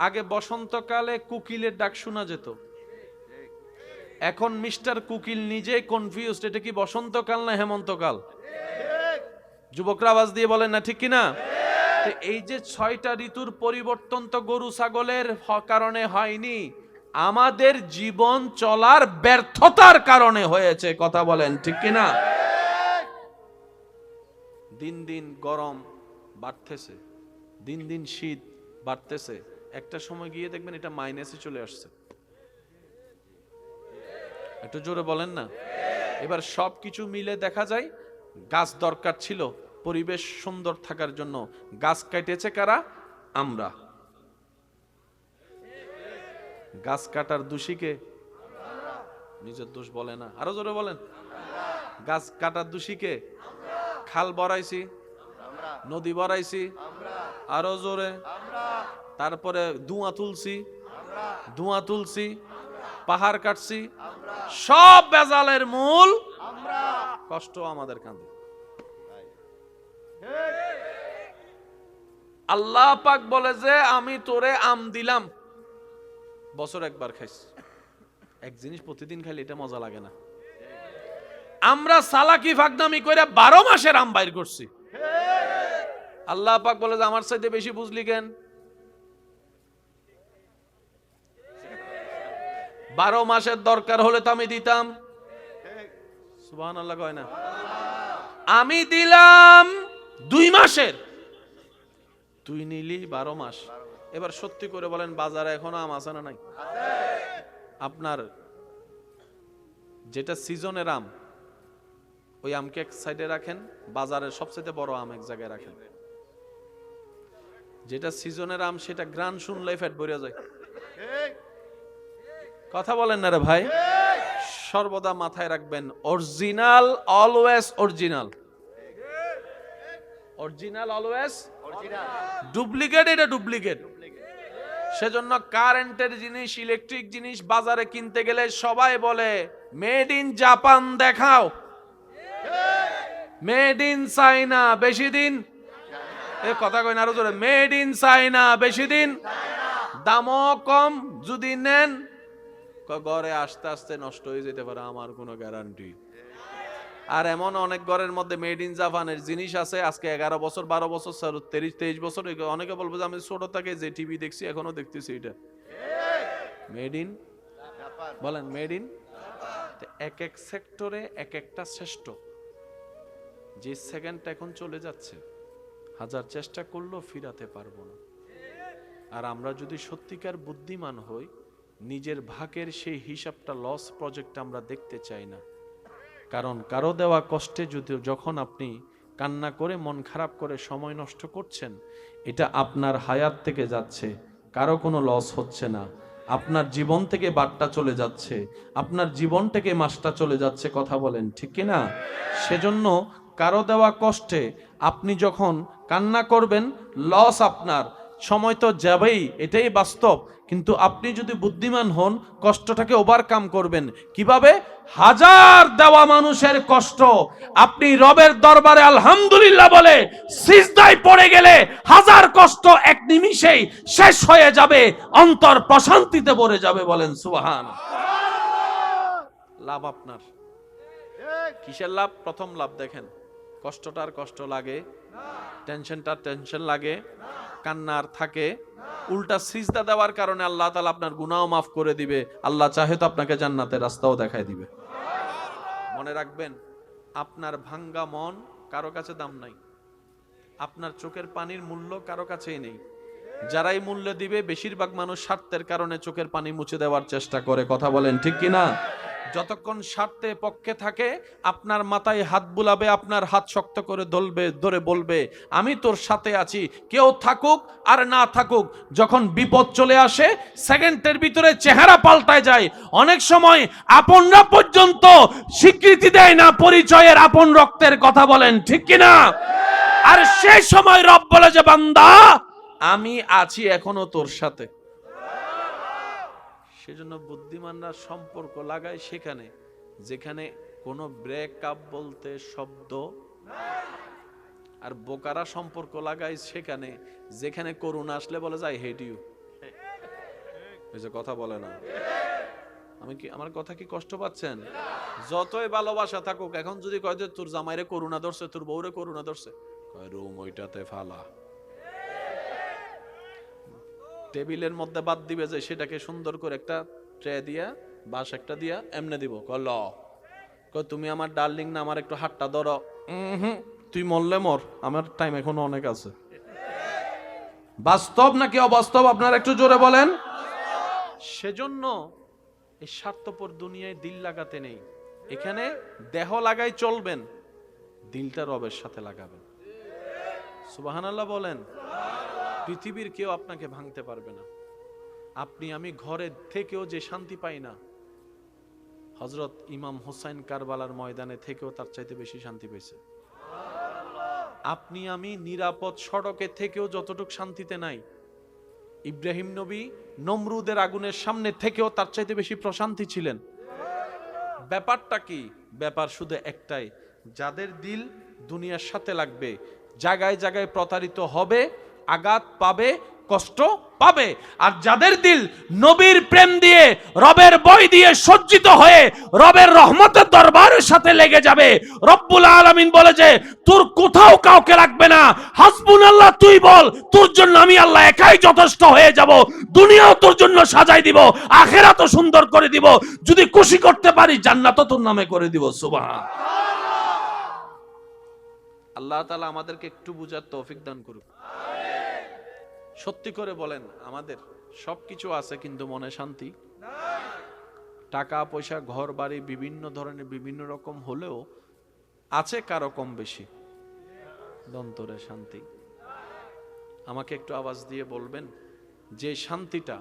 আগে বসন্তকালে কোকিলের ডাক শোনা যেত, এখন মিস্টার কোকিল নিজে কনফিউজড, এটা কি বসন্তকাল না হেমন্তকাল? যুবকরা আওয়াজ দিয়ে বলেন না, ঠিক কিনা? এই যে 6টা ঋতুর পরিবর্তন তো গরু ছাগলের কারণে হয়নি, আমাদের জীবন চলার ব্যর্থতার কারণে হয়েছে। কথা বলেন, ঠিক কিনা? দিন দিন গরম বাড়তেছে, দিন দিন শীত বাড়তেছে, একটা সময় গিয়ে দেখবেন এটা মাইনাসে চলে আসছে। একটু জোরে বলেন না। এবার সবকিছু মিলে দেখা যায় গাছ দরকার ছিল পরিবেশ সুন্দর থাকার জন্য, গাছ কাটেছে কারা? আমরা। গাছ কাটার দোষীকে? নিজের দোষ বলে না, আরো জোরে বলেন। গাছ কাটার দোষীকে? খাল বড়াইছি, নদী বড়াইছি, আরো জোরে। তারপরে ধোঁয়া তুলছি, পাহাড় কাটছি, সব বেজালের মূল কষ্ট আমাদের কাঁধে। আল্লাহ পাক বলে যে আমি তোরে আম দিলাম, বছর একবার খাইস। এক জিনিস প্রতিদিন খাইলে এটা মজা লাগে না। আমরা সালাকি ফাগনামি করে 12 মাসের আম বাইর করছি। আল্লাহ পাক বলে যে আমার চাইতে বেশি বুঝলি কেন? 12 মাসের দরকার হলে তো আমি দিতাম। সুবহানাল্লাহ কয় না? আমি দিলাম 2 মাসের, তুই নিলি 12 মাস। এবার সত্যি করে বলেন, বাজারে এখনো আম আছে না নাই? আপনার যেটা সিজনের আম, ওই আমকে এক সাইডে রাখেন, বাজারের সবচেয়ে বড় আম এক জায়গায় রাখেন। যেটা সিজনের আম সেটা গ্রান শুনলেই পেট ভরে যায়। কথা বলেন না রে ভাই? সর্বদা মাথায় রাখবেন, original always original, original always original, duplicate এটা ডুপ্লিকেট। সেজন্য কারেন্টের জিনিস, ইলেকট্রিক জিনিস বাজারে কিনতে গেলে সবাই বলে মেড ইন জাপান দেখাও, মেড ইন চাইনা বেশি দিন, এ কথা কই না আরো জোরে, মেড ইন চাইনা বেশি দিন, দামও কম, যদি নেন ঘরে আস্তে আস্তে নষ্ট হয়ে যেতে পারে, আমার কোনো গ্যারান্টি। আর এমন অনেক ঘরের মধ্যে মেড ইন জাপানের জিনিস আছে, আজকে 11 বছর 12 বছর 23 বছর, অনেকে বলবো যে আমি ছোট থেকে যে টিভি দেখছি এখনো দেখতেছি, এটা মেড ইন জাপান। বলেন মেড ইন। এক এক সেক্টরে এক একটা শ্রেষ্ঠ। যে সেকেন্ডটা এখন চলে যাচ্ছে, হাজার চেষ্টা করলেও ফিরাতে পারবো না। আর আমরা যদি সত্যিকার বুদ্ধিমান হই, নিজের ভাগের সেই হিসাবটা, লস প্রজেক্ট আমরা দেখতে চাই না। কারণ কারো দেওয়া কষ্টে যদি যখন আপনি কান্না করে মন খারাপ করে সময় নষ্ট করছেন, এটা আপনার হায়াত থেকে যাচ্ছে, কারো কোনো লস হচ্ছে না। আপনার জীবন থেকে বারটা চলে যাচ্ছে, আপনার জীবন থেকে মাসটা চলে যাচ্ছে। কথা বলেন ঠিক কি না? সেজন্য কারো দেওয়া কষ্টে আপনি যখন কান্না করবেন, লস আপনার, সময় তো যাবেই, এটাই বাস্তব। কিন্তু আপনি যদি বুদ্ধিমান হন, কষ্টটাকে ওভারকাম করবেন কিভাবে? হাজার দেওয়া মানুষের কষ্ট আপনি রবের দরবারে আলহামদুলিল্লাহ বলে সিজদায় পড়ে গেলে, হাজার কষ্ট এক নিমিষেই শেষ হয়ে যাবে, অন্তর প্রশান্তিতে ভরে যাবে। বলেন সুবহান। লাভ আপনার। কিসের লাভ? প্রথম লাভ দেখেন, কষ্টটার কষ্ট লাগে, টেনশনটার টেনশন লাগে, কান্নার থাকে। উল্টা সিজদা দেওয়ার কারণে আল্লাহ তাআলা আপনার গুনাহও মাফ করে দিবে। আল্লাহ চাহে তো আপনাকে জান্নাতের রাস্তাও দেখায় দিবে। মনে রাখবেন, আপনার ভাঙ্গা মন কারো কাছে দাম নাই, আপনার চোখের পানির মূল্য কারো কাছেই নেই। যারাই মূল্য দিবে, বেশিরভাগ মানুষ স্বার্থের কারণে চোখের পানি মুছে দেওয়ার চেষ্টা করে। কথা বলেন ঠিক কিনা? যতক্ষণ স্বার্থে পক্ষে থাকে, আপনার মাথায় হাত বুলাবে, আপনার হাত শক্ত করে ধরে বলবে আমি তোর সাথে আছি, কেউ থাকুক আর না থাকুক। যখন বিপদ চলে আসে, সেকেন্ডের ভিতরে চেহারা পাল্টায় যায়। অনেক সময় আপনরা পর্যন্ত স্বীকৃতি দেয় না পরিচয়ের, আপন রক্তের। কথা বলেন ঠিক কিনা? আর সেই সময় রব বলে যে বান্দা আমি আছি এখনো তোর সাথে। সেজন্য বুদ্ধিমানরা সম্পর্ক লাগায় সেখানে যেখানে কোনো ব্রেকআপ বলতে শব্দ, আর বোকারা সম্পর্ক লাগায় সেখানে যেখানে করুণা আসলে বলে যায় হেট ইউ। এই যে কথা বলে না, আমার কথা কি কষ্ট পাচ্ছেন? যতই ভালোবাসা থাকুক, এখন যদি কয় যে তোর জামাইরে করুণা ধরছে, তোর বউরে করুণা ধরছে, কয় রুম ওইটাতে ফালা, টেবিলের মধ্যে বাদ দিবে যে সেটাকে সুন্দর করে একটা ট্রে দিয়া, বাঁশ একটা দিয়া এমনে দিব, কল তুমি আমার ডার্লিং না, আমার একটু হাতটা ধরো। তুই মরলে মর, আমার টাইম এখনো অনেক আছে। বাস্তব নাকি অবাস্তব আপনারা একটু জোরে বলেন। সেজন্য এই স্বার্থপর দুনিয়ায় দিল লাগাতে নেই। এখানে দেহ লাগাই চলবেন, দিলটা রবের সাথে লাগাবেন। সুবহানাল্লাহ বলেন। পৃথিবীর কেউ আপনাকে ভাঙতে পারবে না। আপনি আমি ঘরে থেকেও যে শান্তি পাই না, হযরত ইমাম হুসাইন কারবালার ময়দানে থেকেও তার চাইতে বেশি শান্তি পেয়েছে। আপনি আমি নিরাপদ সড়কে থেকেও যতটুকু শান্তিতে নাই, ইব্রাহিম নবী নমরুদের আগুনের সামনে থেকেও তার চাইতে বেশি প্রশান্তি ছিলেন। ব্যাপারটা কি? ব্যাপার শুধু একটাই, যাদের দিল দুনিয়ার সাথে লাগবে, জায়গায় জায়গায় প্রতারিত হবে, আঘাত পাবে, কষ্ট পাবে। আর যাদের দিল নবীর প্রেম দিয়ে, রবের ভয় দিয়ে সজ্জিত হয়ে রবের রহমতের দরবারের সাথে লেগে যাবে, রব্বুল আলামিন বলে যে তোর কোথাও কাউকে লাগবে না, হাসবুনাল্লাহ তুই বল, তোর জন্য আমি আল্লাহ একাই যথেষ্ট হয়ে যাব, দুনিয়াও তোর জন্য সাজাই দিব, আখিরাতও সুন্দর করে দিব, যদি খুশি করতে পারি জান্নাতও তোর নামে করে দিব। সুবহান। আল্লাহ তাআলা আমাদেরকে একটু বুঝার তৌফিক দান করুক। সত্যি করে বলেন, আমাদের সবকিছু আছে কিন্তু মনে শান্তি নাই। টাকা পয়সা ঘর বাড়ি বিভিন্ন ধরনের বিভিন্ন রকম হলেও আছে কারো কম বেশি, অন্তরে শান্তি। আমাকে একটু আওয়াজ দিয়ে বলবেন, যে শান্তিটা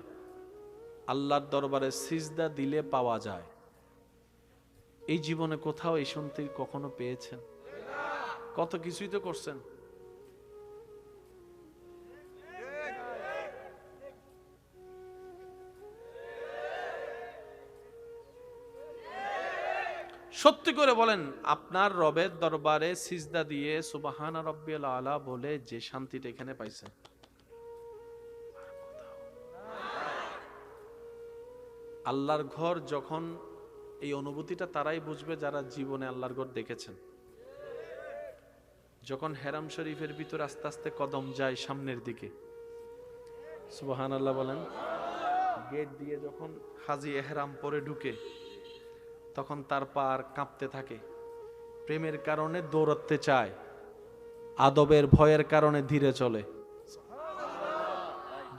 আল্লাহর দরবারে সিজদা দিলে পাওয়া যায়, এই জীবনে কোথাও এই শান্তি কখনো পেয়েছেন? কত কিছুই তো করছেন, সত্যি করে বলেন, আপনার রবের দরবারে সিজদা দিয়ে সুবহান রাব্বিয়াল আলা বলে যে শান্তিটা এখানে পাইছেন, আল্লাহর ঘর যখন, এই অনুভূতিটা তারাই বুঝবে যারা জীবনে আল্লাহর ঘর দেখেছেন। যখন হেরাম শরীফের ভিতর আস্তে আস্তে কদম যায় সামনের দিকে, সুবহানাল্লাহ বলেন, গেট দিয়ে যখন হাজী এহরাম পরে ঢুকে, তখন তার পা আর কাঁপতে থাকে, প্রেমের কারণে দৌড়াতে চায়, আদবের ভয়ের কারণে ধীরে চলে।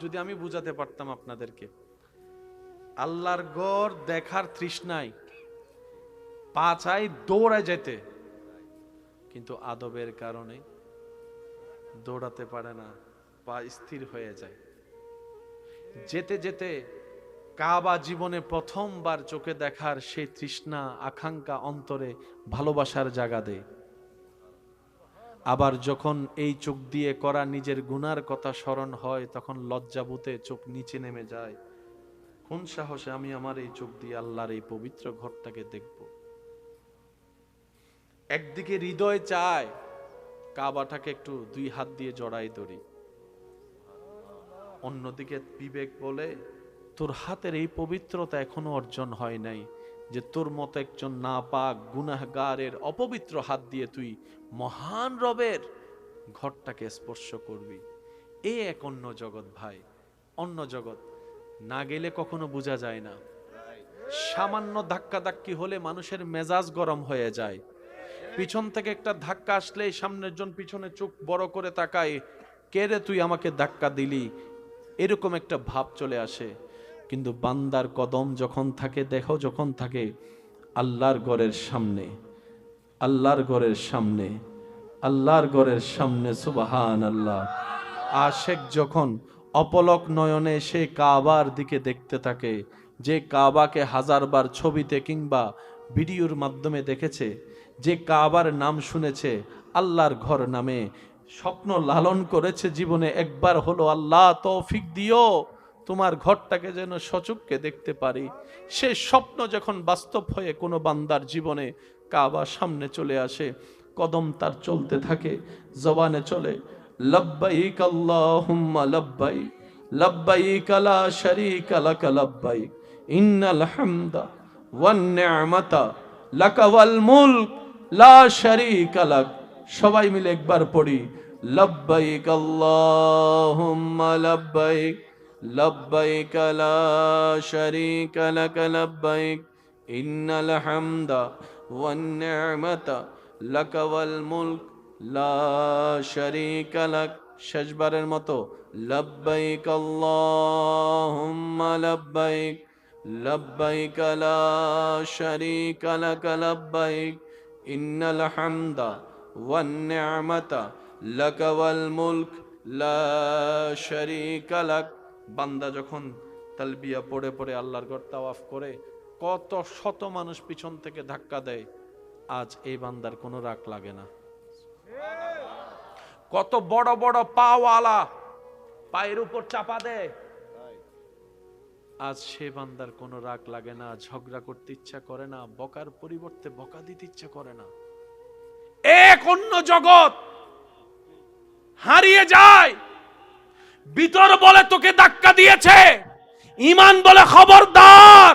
যদি আমি বুঝাতে পারতাম আপনাদেরকে, আল্লাহর ঘর দেখার তৃষ্ণায় পা চাই দৌড়ে যেতে, কিন্তু আদবের কারণে দৌড়াতে পারে না, পা স্থির হয়ে যায়। যেতে যেতে কাবা জীবনে প্রথমবার চোখে দেখার সেই তৃষ্ণা আকাঙ্ক্ষা অন্তরে ভালোবাসার জায়গা দেয়। আবার যখন এই চোখ দিয়ে করা নিজের গুনার কথা স্মরণ হয়, তখন লজ্জাবুতে চোখ নিচে নেমে যায়। কোন সাহসে আমি আমার এই চোখ দিয়ে আল্লাহর এই পবিত্র ঘরটাকে দেখব? একদিকে হৃদয় চায় কাবাটাকে একটু দুই হাত দিয়ে জড়াই ধরি, অন্যদিকে বিবেক বলে তোর হাতের এই পবিত্রতা এখনো অর্জন হয় নাই, যে তোর মতো একজন নাপাক গুনাহগারের অপবিত্র হাত দিয়ে তুই মহান রবের ঘরটাকে স্পর্শ করবি। এ এক অন্য জগৎ ভাই, অন্য জগৎ। না গেলে কখনো বোঝা যায় না। সামান্য ধাক্কা ধাক্কি হলে মানুষের মেজাজ গরম হয়ে যায়। পিছন থেকে একটা ধাক্কা আসলে সামনের জন পিছনে চোখ বড় করে তাকায়, কে রে তুই আমাকে ধাক্কা দিলি, এরকম একটা ভাব চলে আসে। কিন্তু বান্দার কদম যখন থাকে, দেখো যখন থাকে আল্লাহর ঘরের সামনে, আল্লাহর ঘরের সামনে, আল্লাহর ঘরের সামনে, সুবহানাল্লাহ। আশেক যখন অপলক নয়নে সে কাবার দিকে দেখতে থাকে, যে কাবাকে হাজারবার ছবিতে কিংবা ভিডিওর মাধ্যমে দেখেছে, যে কাবার নাম শুনেছে, আল্লাহর ঘর নামে স্বপ্ন লালন করেছে জীবনে, একবার হলো আল্লাহ তৌফিক দিও তোমার ঘরটাকে যেন সচক্ষে দেখতে পারি। সে স্বপ্ন যখন বাস্তব হয়ে কোনো বান্দার জীবনে কাবা সামনে চলে আসে, কদম তার চলতে থাকে, জবানে চলে লব্বাইক আল্লাহুম্মা লব্বাইক, লব্বাইক লা শারীকা লাক লব্বাইক, ইন্নাল হামদা ওয়ান নি'মাতা লাকা ওয়াল মুলক লা শারীকা লাক। সবাই মিলে একবার পড়ি, লব্বাইক আল্লাহুম্মা লব্বাইক, লব্বাইক লা শারীকা লাক লব্বাইক, ইন্নাল হামদা ওয়ান নি'মাতা লাকা ওয়াল মুলক লা শারীকা লাক। শেষবারের মতো লব্বাইক আল্লাহুম্মা লব্বাইক, লব্বাইক লা শারীকা লাক লব্বাইক, ইন্নাল হামদা ওয়ান নি'মাতা লাকা ওয়াল মুলক লা শারীকা লাক। বান্দা যখন তালবিয়া পড়ে পড়ে আল্লাহর ঘর তাওয়াফ করে, কত শত মানুষ পিছন থেকে ধাক্কা দেয়, আজ এই বান্দার কোনো রাগ লাগে না। কত বড় বড় পাওয়ালা পায়ের উপর চাপা দেয়, আজ সে বান্দার কোনো রাগ লাগে না, ঝগড়া করতে ইচ্ছা করে না, বকার পরিবর্তে বকা দিতে ইচ্ছা করে না। এক অন্য জগৎ হারিয়ে যায় ভিতর বলে তোকে ধাক্কা দিয়েছে, ঈমান বলে খবরদার,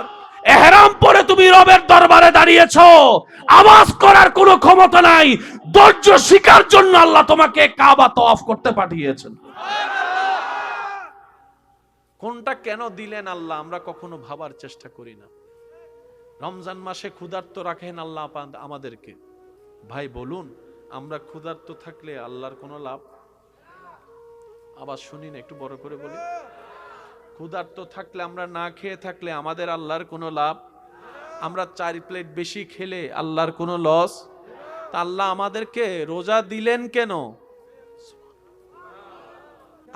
ইহরাম পরে তুমি রবের দরবারে দাঁড়িয়েছো, আওয়াজ করার কোনো ক্ষমতা নাই। ধৈর্য শিকার জন্য আল্লাহ তোমাকে কাবা তওয়াফ করতে পাঠিয়েছেন। কোনটা কেন দিলেন আল্লাহ আমরা কখনো ভাবার চেষ্টা করি না। রমজান মাসে ক্ষুধার্ত রাখেন আল্লাহ আমাদেরকে। ভাই বলুন, আমরা ক্ষুধার্ত থাকলে আল্লাহর কোনো লাভ? আবার শুনি না, একটু বড় করে বলি। ক্ষুধার্ত থাকলে, আমরা না খেয়ে থাকলে আমাদের আল্লাহর কোনো লাভ? আমরা 4 প্লেট বেশি খেলে আল্লাহর কোনো লস? তা আল্লাহ আমাদেরকে রোজা দিলেন কেন?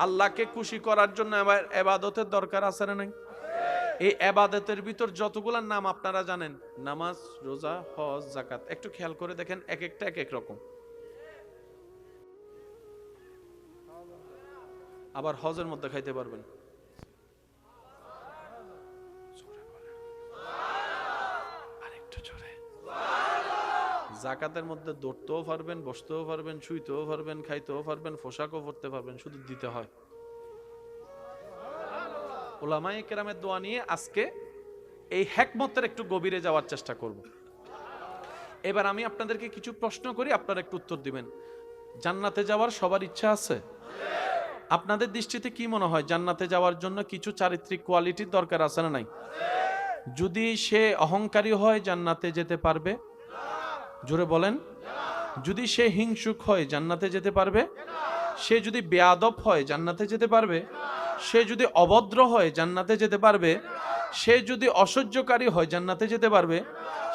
আল্লাহকে খুশি করার জন্য ইবাদতের দরকার আছে না নাই? এই ইবাদতের ভিতর যতগুলোর নাম আপনারা জানেন, নামাজ, রোজা, হজ, যাকাত, একটু খেয়াল করে দেখেন, এক একটা এক এক রকম। আবার হজের মধ্যে খাইতে পারবেন, আরেকটু জোরে। যাকাতের মধ্যে দৌড়তেও পারবেন, বসতেও পারবেন, শুইতেও পারবেন, খাইতেও পারবেন, পোশাকও পরতে পারবেন, শুধু দিতে হয়। উলামায়ে কেরামের দোয়া নিয়ে আজকে এই হিকমতের একটু গভীরে যাওয়ার চেষ্টা করব। এবার আমি আপনাদেরকে কিছু প্রশ্ন করি, আপনারা একটু উত্তর দিবেন। জান্নাতে যাওয়ার সবার ইচ্ছা আছে? আপনাদের দৃষ্টিতে কি মনে হয় জান্নাতে যাওয়ার জন্য কিছু চারিত্রিক কোয়ালিটির দরকার আছে না নাই? যদি সে অহংকারী হয় জান্নাতে যেতে পারবে? জোরে বলেন। যদি সে হিংসুক হয় জান্নাতে যেতে পারবে? সে যদি বেয়াদব হয় জান্নাতে যেতে পারবে? সে যদি অভদ্র হয় জান্নাতে যেতে পারবে? সে যদি অসহ্যকারী হয় জান্নাতে যেতে পারবে?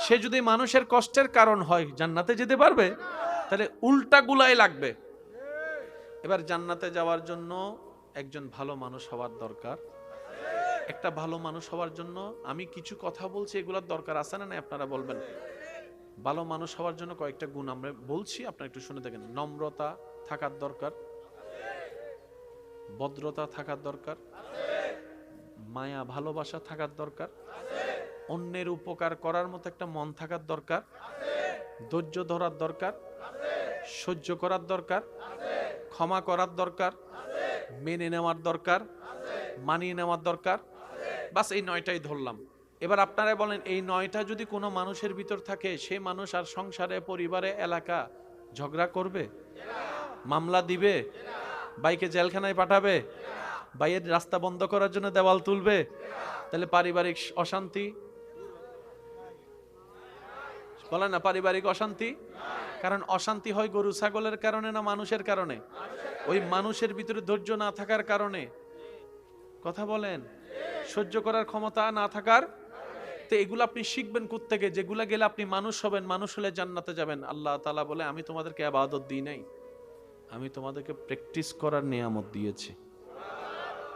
সে যদি মানুষের কষ্টের কারণ হয় জান্নাতে যেতে পারবে? তাহলে উল্টা গুলাই লাগবে। এবার জান্নাতে যাওয়ার জন্য একজন ভালো মানুষ হওয়ার দরকার। একটা ভালো মানুষ হওয়ার জন্য আমি কিছু কথা বলছি, এগুলোর দরকার আছে না নাই আপনারা বলবেন। ভালো মানুষ হওয়ার জন্য কয়েকটা গুণ আমরা বলছি, আপনারা একটু শুনে দেখেন। নম্রতা থাকার দরকার, ভদ্রতা থাকার দরকার, মায়া ভালোবাসা থাকার দরকার, অন্যের উপকার করার মতো একটা মন থাকার দরকার, ধৈর্য ধরার দরকার, সহ্য করার দরকার, ক্ষমা করার দরকার, মেনে নেওয়ার দরকার, মানিয়ে নেওয়ার দরকার। বাস এই 9টাই ধরলাম। এবার আপনারা বলেন, এই 9টা যদি কোনো মানুষের ভিতর থাকে, সে মানুষ আর সংসারে, পরিবারে, এলাকা ঝগড়া করবে? মামলা দিবে? বাইকে জেলখানায় পাঠাবে? বাইয়ের রাস্তা বন্ধ করার জন্য দেওয়াল তুলবে? তাহলে পারিবারিক অশান্তি বলে না, পারিবারিক অশান্তি। কারণ অশান্তি হয় গরু ছাগলের কারণে না মানুষের কারণে? ওই মানুষের ভিতরে ধৈর্য না থাকার কারণে। কথা বলেন, সহ্য করার ক্ষমতা না থাকার। তো এগুলো আপনি শিখবেন কোত্থেকে? যেগুলা গেলে আপনি মানুষ হবেন, মানুষ হলে জান্নাতে যাবেন। আল্লাহ তাআলা বলে, আমি তোমাদেরকে ইবাদত দিই নাই, আমি তোমাদেরকে প্র্যাকটিস করার নিয়ামত দিয়েছি।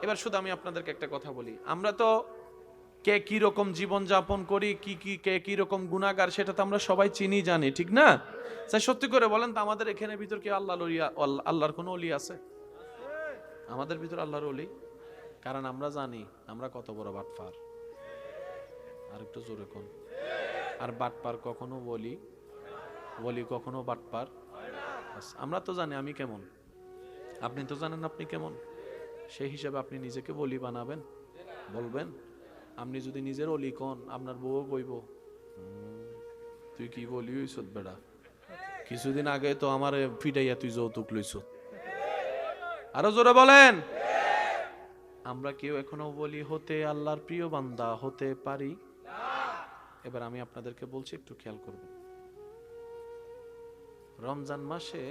এবার শুধু আমি আপনাদেরকে একটা কথা বলি, আমরা তো কে কি রকম জীবন যাপন করি, কে কি রকম গুনাহগার, সেটা তো আমরা সবাই চিনি জানি, ঠিক না? স্যার সত্যি করে বলেন তো, আমাদের এখানে ভিতর কি আল্লাহর কোনো ওলি আছে? আমাদের ভিতর আল্লাহর ওলি? কারণ আমরা জানি আমরা কত বড় বাটপার। আর একটু জোরে কোন। আর বাটপার কখনো ওলি কখনো বাটপার। আমরা তো জানি আমি কেমন, আপনি তো জানেন আপনি কেমন। সেই হিসাবে আপনি নিজেকে ওলি বানাবেন, বলবেন। আপনি যদি নিজের ওলি কোন, আপনার বউ কইব, তুই কি বলি হইছ বেড়া, কিছুদিন আগে তো আমার ফিটাইয়া তুই যৌতুক লইছ। আরো জোরে বলেন। আমরা কেউ এখনো বলি হতে, আল্লাহর প্রিয় বান্দা হতে পারি? এবার আমি আপনাদেরকে বলছি, একটু খেয়াল করবেন। রমজান মাসে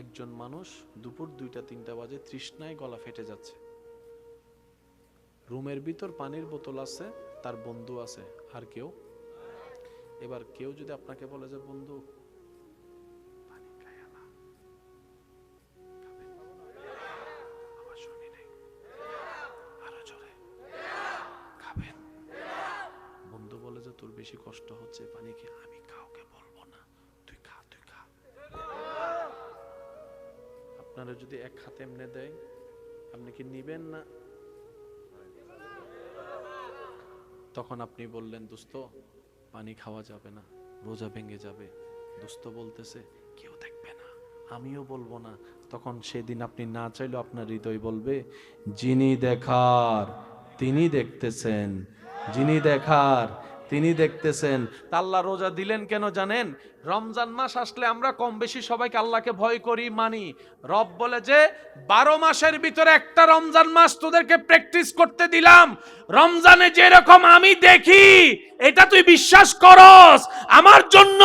একজন মানুষ দুপুর 2টা-3টা বাজে তৃষ্ণায় গলা ফেটে যাচ্ছে, রুমের ভিতর পানির বোতল আছে, তার বন্ধু আছে, আর কেউ। এবার কেউ যদি আপনাকে বলে যে বন্ধু পানি খায় না, আমার শুনি নাই, আরো জোরে খাবেন। বন্ধু বলে যে তোর বেশি কষ্ট হচ্ছে, পানি খেয়ে। আমি কাউকে বলবো না, তুই খা। আপনারা যদি এক হাতে এমনে দেয়, আপনি কি নিবেন না? তখন আপনি বললেন, দোস্ত পানি খাওয়া যাবে না, রোজা ভেঙে যাবে। দোস্ত বলতেছে কেউ দেখবে না, আমিও বলবো না। তখন সেদিন আপনি না চাইলেও আপনার হৃদয় বলবে, যিনি দেখার তিনি দেখতেছেন, যিনি দেখার তিনি দেখতেছেন। তা আল্লাহ রোজা দিলেন কেন জানেন? রমজান মাস আসলে আমরা কম বেশি সবাইকে আল্লাহকে ভয় করি, মানি। রব বলে যে 12 মাসের ভিতরে একটা রমজান মাস তোদেরকে প্র্যাকটিস করতে দিলাম। রমজানে যেরকম আমি দেখি এটা তুই বিশ্বাস করস, আমার জন্য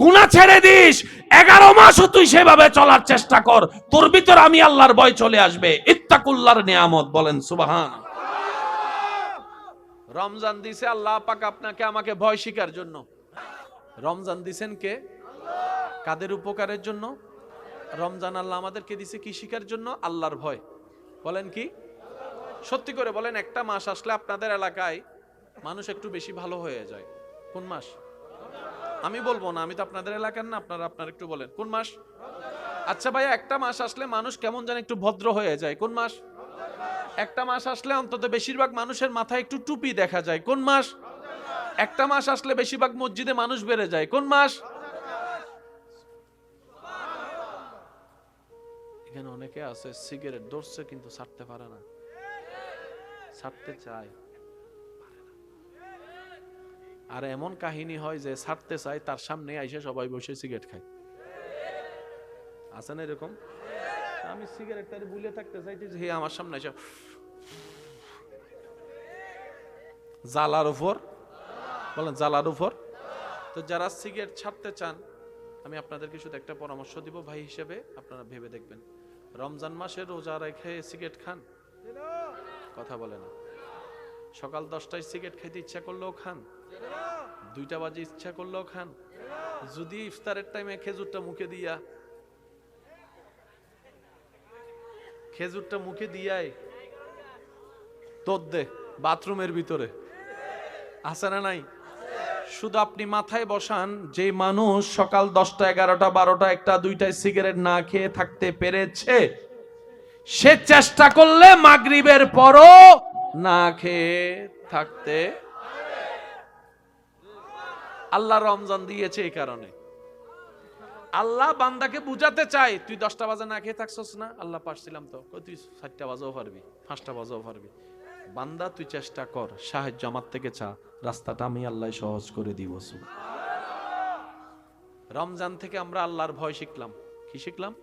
গুনাহ ছেড়ে দিস, 11 মাসও তুই সেভাবে চলার চেষ্টা কর, তোর ভিতর আমি আল্লাহর ভয় চলে আসবে। ইত্তাকুল্লাহর নিয়ামত, বলেন সুবহান। রমজান দিছে আল্লাহ পাক আপনাকে আমাকে ভয় শিখার জন্য। রমজান দিছেন কে? কাদের উপকারের জন্য? রমজান আল্লাহ আমাদেরকে দিছে কি শিখার জন্য? আল্লাহর ভয়। বলেন কি? সত্যি করে বলেন, একটা মাস আসলে আপনাদের এলাকায় মানুষ একটু বেশি ভালো হয়ে যায়। কোন মাস? আমি বলবো না, আমি তো আপনাদের এলাকার না, আপনারা একটু বলেন কোন মাস? আচ্ছা ভাইয়া, একটা মাস আসলে মানুষ কেমন যেন একটু ভদ্র হয়ে যায়। কোন মাস? একটা মাস আসলে অন্তত বেশিরভাগ মানুষের মাথায় একটু টুপি দেখা যায়। কোন মাস? একটা মাস আসলে বেশিরভাগ মসজিদে মানুষ বেড়ে যায়। কোন মাস? এখানে অনেকে আছে সিগারেট ধরছে কিন্তু ছাড়তে পারে না, ছাড়তে চায়, আর এমন কাহিনী হয় যে ছাড়তে চায়, তার সামনে আইসে সবাই বসে সিগারেট খায়। আছে না এরকম? আমি সিগারেটটারে বুলে থাকতে চাইতেছি, হে আমার সামনে এসে জ্বালার উপর, বলেন জ্বালার উপর। তো যারা সিগারেট ছাড়তে চান, আমি আপনাদেরকে শুধু একটা পরামর্শ দিব ভাই হিসেবে, আপনারা ভেবে দেখবেন, রমজান মাসে রোজা রেখে সিগারেট খান? কথা বলে না। সকাল 10টায় সিগারেট খাইতে ইচ্ছা করলেও খান, 2টা বাজে ইচ্ছা করলেও খান। যদি ইফতারের টাইমে খেজুরটা মুখে দিয়াই তোর দে বাথরুমের ভিতরে, আছে না নাই? শুধু আপনি মাথায় বসান, যে মানুষ সকাল 10টা 11টা 12টা 1টা 2টায় সিগারেট না খেয়ে থাকতে পেরেছে, সে চেষ্টা করলে মাগরিবের পরও না খেয়ে থাকতে। আল্লাহ রমজান দিয়েছে এই কারণে। আল্লাহ বান্দাকে বুঝাতে চায়, তুই 10টা বাজে না খেয়ে থাকছস না, আল্লাহ পারছিলাম তো, তুই 4টা বাজেও পারবি, 5টা বাজেও পারবি। বান্দা তুই চেষ্টা কর, সাহায্য আমার থেকে চা, রাস্তাটা আমি আল্লাহ সহজ করে দিব। রমজান থেকে আমরা আল্লাহর ভয় শিখলাম। কি শিখলাম?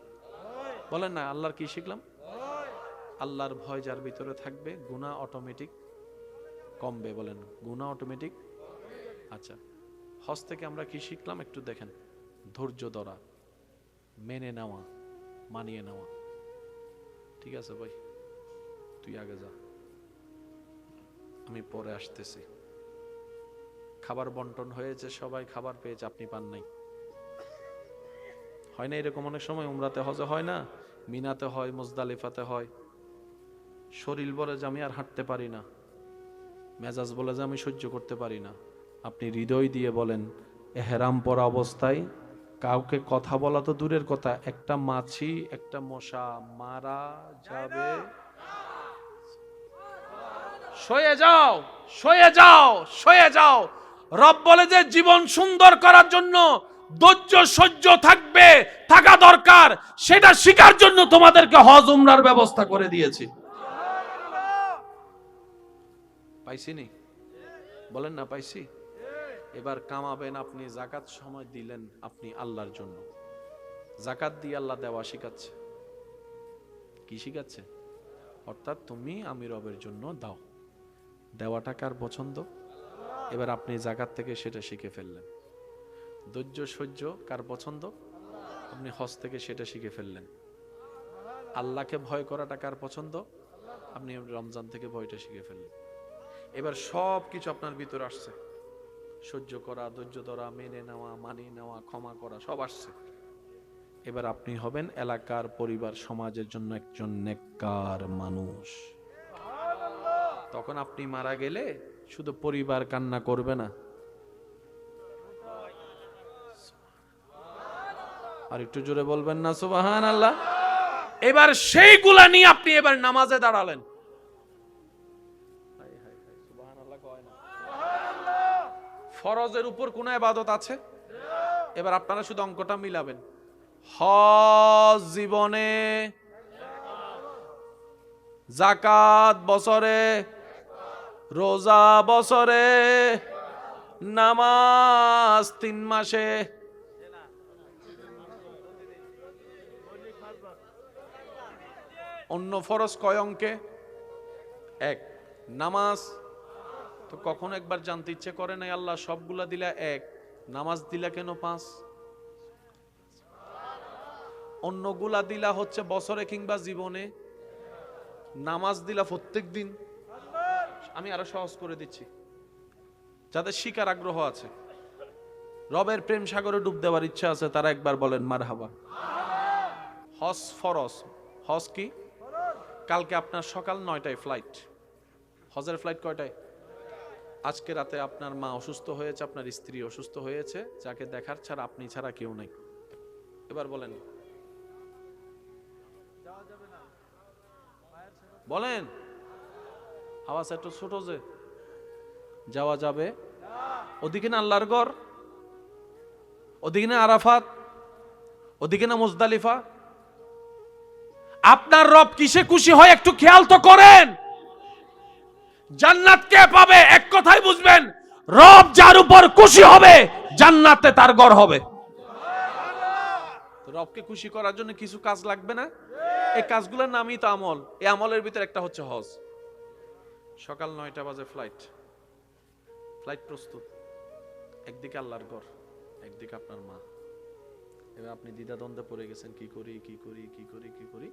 বলেন না, আল্লাহর কি শিখলাম? আল্লাহর ভয় যার ভিতরে থাকবে, গুনাহ অটোমেটিক কমবে। বলেন গুনাহ অটোমেটিক। আচ্ছা, হজ থেকে আমরা কি শিখলাম একটু দেখেন। ধৈর্য ধরা, মেনে নেওয়া, মানিয়ে নেওয়া। ঠিক আছে ভাই, তুই আগে যা, আমি পরে আসতেছি। খাবার বন্টন হয়েছে, সবাই খাবার পেয়েছে, আপনি পান নাই। হয় না এরকম? অনেক সময় উমরাতে হজে হয় না, মিনাতে হয়, মুজদালিফাতে হয়। শরীর বলে যে আমি আর হাঁটতে পারি না, মেজাজ বলে যে আমি সহ্য করতে পারি না। আপনি হৃদয় দিয়ে বলেন, এহরাম পরা অবস্থায় কাউকে কথা বলা তো দূরের কথা, একটা মাছি একটা মশা মারা যাবে। সয়ে যাও, সয়ে যাও, সয়ে যাও। রব বলে যে জীবন সুন্দর করার জন্য ধৈর্য সহ্য থাকা দরকার, সেটা শিকার জন্য তোমাদেরকে হজ উমরার ব্যবস্থা করে দিয়েছি। পাইছি নি? বলেন না পাইছি। এবার কামাবেন আপনি, যাকাত সময় দিলেন আপনি আল্লাহর জন্য। যাকাত দিয়ে আল্লাহ দেওয়া শিখাচ্ছে। কি শিখাচ্ছে? অর্থাৎ তুমি আমি রবের জন্য দাও, দেওয়াটা কার পছন্দ? এবার আপনি যাকাত থেকে সেটা শিখে ফেললেন। ধৈর্য সহ্য কার পছন্দ? আপনি হজ থেকে সেটা শিখে ফেললেন। আল্লাহকে ভয় করাটা কার পছন্দ? আপনি রমজান থেকে ভয়টা শিখে ফেললেন। এবার সব কিছু আপনার ভিতরে আসছে, সহ্য করা, ধৈর্য ধরা, মেনে নেওয়া, মানিয়ে নেওয়া, ক্ষমা করা, সব আসছে। এবার আপনি হবেন এলাকার, পরিবার, সমাজের জন্য একজন নেককার মানুষ। তখন আপনি মারা গেলে শুধু পরিবার কান্না করবে না, আর একটু জোরে বলবেন না সুবহানাল্লাহ। এবার সেইগুলা নিয়ে আপনি এবার নামাজে দাঁড়ালেন। ফরজের উপর কোন ইবাদত আছে? এবার আপনারা শুধু অঙ্কটা মিলাবেন। হজ জীবনে, যাকাত বছরে, রোজা বছরে, নামাজ 3 মাসে। অন্য ফরজ কয় অঙ্কে? 1। নামাজ তো কখনো একবার জানতে ইচ্ছে করে নাই আল্লাহ সবগুলা দিলা 1, নামাজ দিলা কেন 5? অন্যগুলা দিলা হচ্ছে বছরে কিংবা জীবনে, নামাজ দিলা প্রত্যেক দিন। আমি আরো সহজ করে দিচ্ছি, যাদের শিকার আগ্রহ আছে, রবের প্রেম সাগরে ডুব দেওয়ার ইচ্ছা আছে, তারা একবার বলেন মারহাবা। হজ ফরজ। হজ কি? কালকে আপনার সকাল 9টায় ফ্লাইট। হজের ফ্লাইট কয়টায়? আজকে রাতে আপনার মা অসুস্থ হয়েছে, আপনার স্ত্রী অসুস্থ হয়েছে, যাকে দেখার ছাড়া আপনি ছাড়া কেউ নাই। এবার বলেন, বলেন, আওয়াজ একটু ছোট যে। যাওয়া যাবে? ওদিকে না আল্লাহর ঘর, ওদিকে না আরাফাত, ওদিকে না মুজদালিফা। আপনার রব কিসে খুশি হয় একটু খেয়াল তো করেন। জান্নাত কে পাবে? এক কথাই বুঝবেন, রব যার উপর খুশি হবে জান্নাতে তার ঘর হবে। রবকে খুশি করার জন্য কিছু কাজ লাগবে না? এই কাজগুলোর নামই তো আমল। এই আমলের ভিতরে একটা হচ্ছে হজ। সকাল 9টা বাজে ফ্লাইট, ফ্লাইট প্রস্তুত, একদিকে আল্লাহর ঘর, একদিকে আপনার মা। এবার আপনি দ্বিধাদ্বন্দ্বে পড়ে গেছেন, কি করি কি করি কি করি কি করি।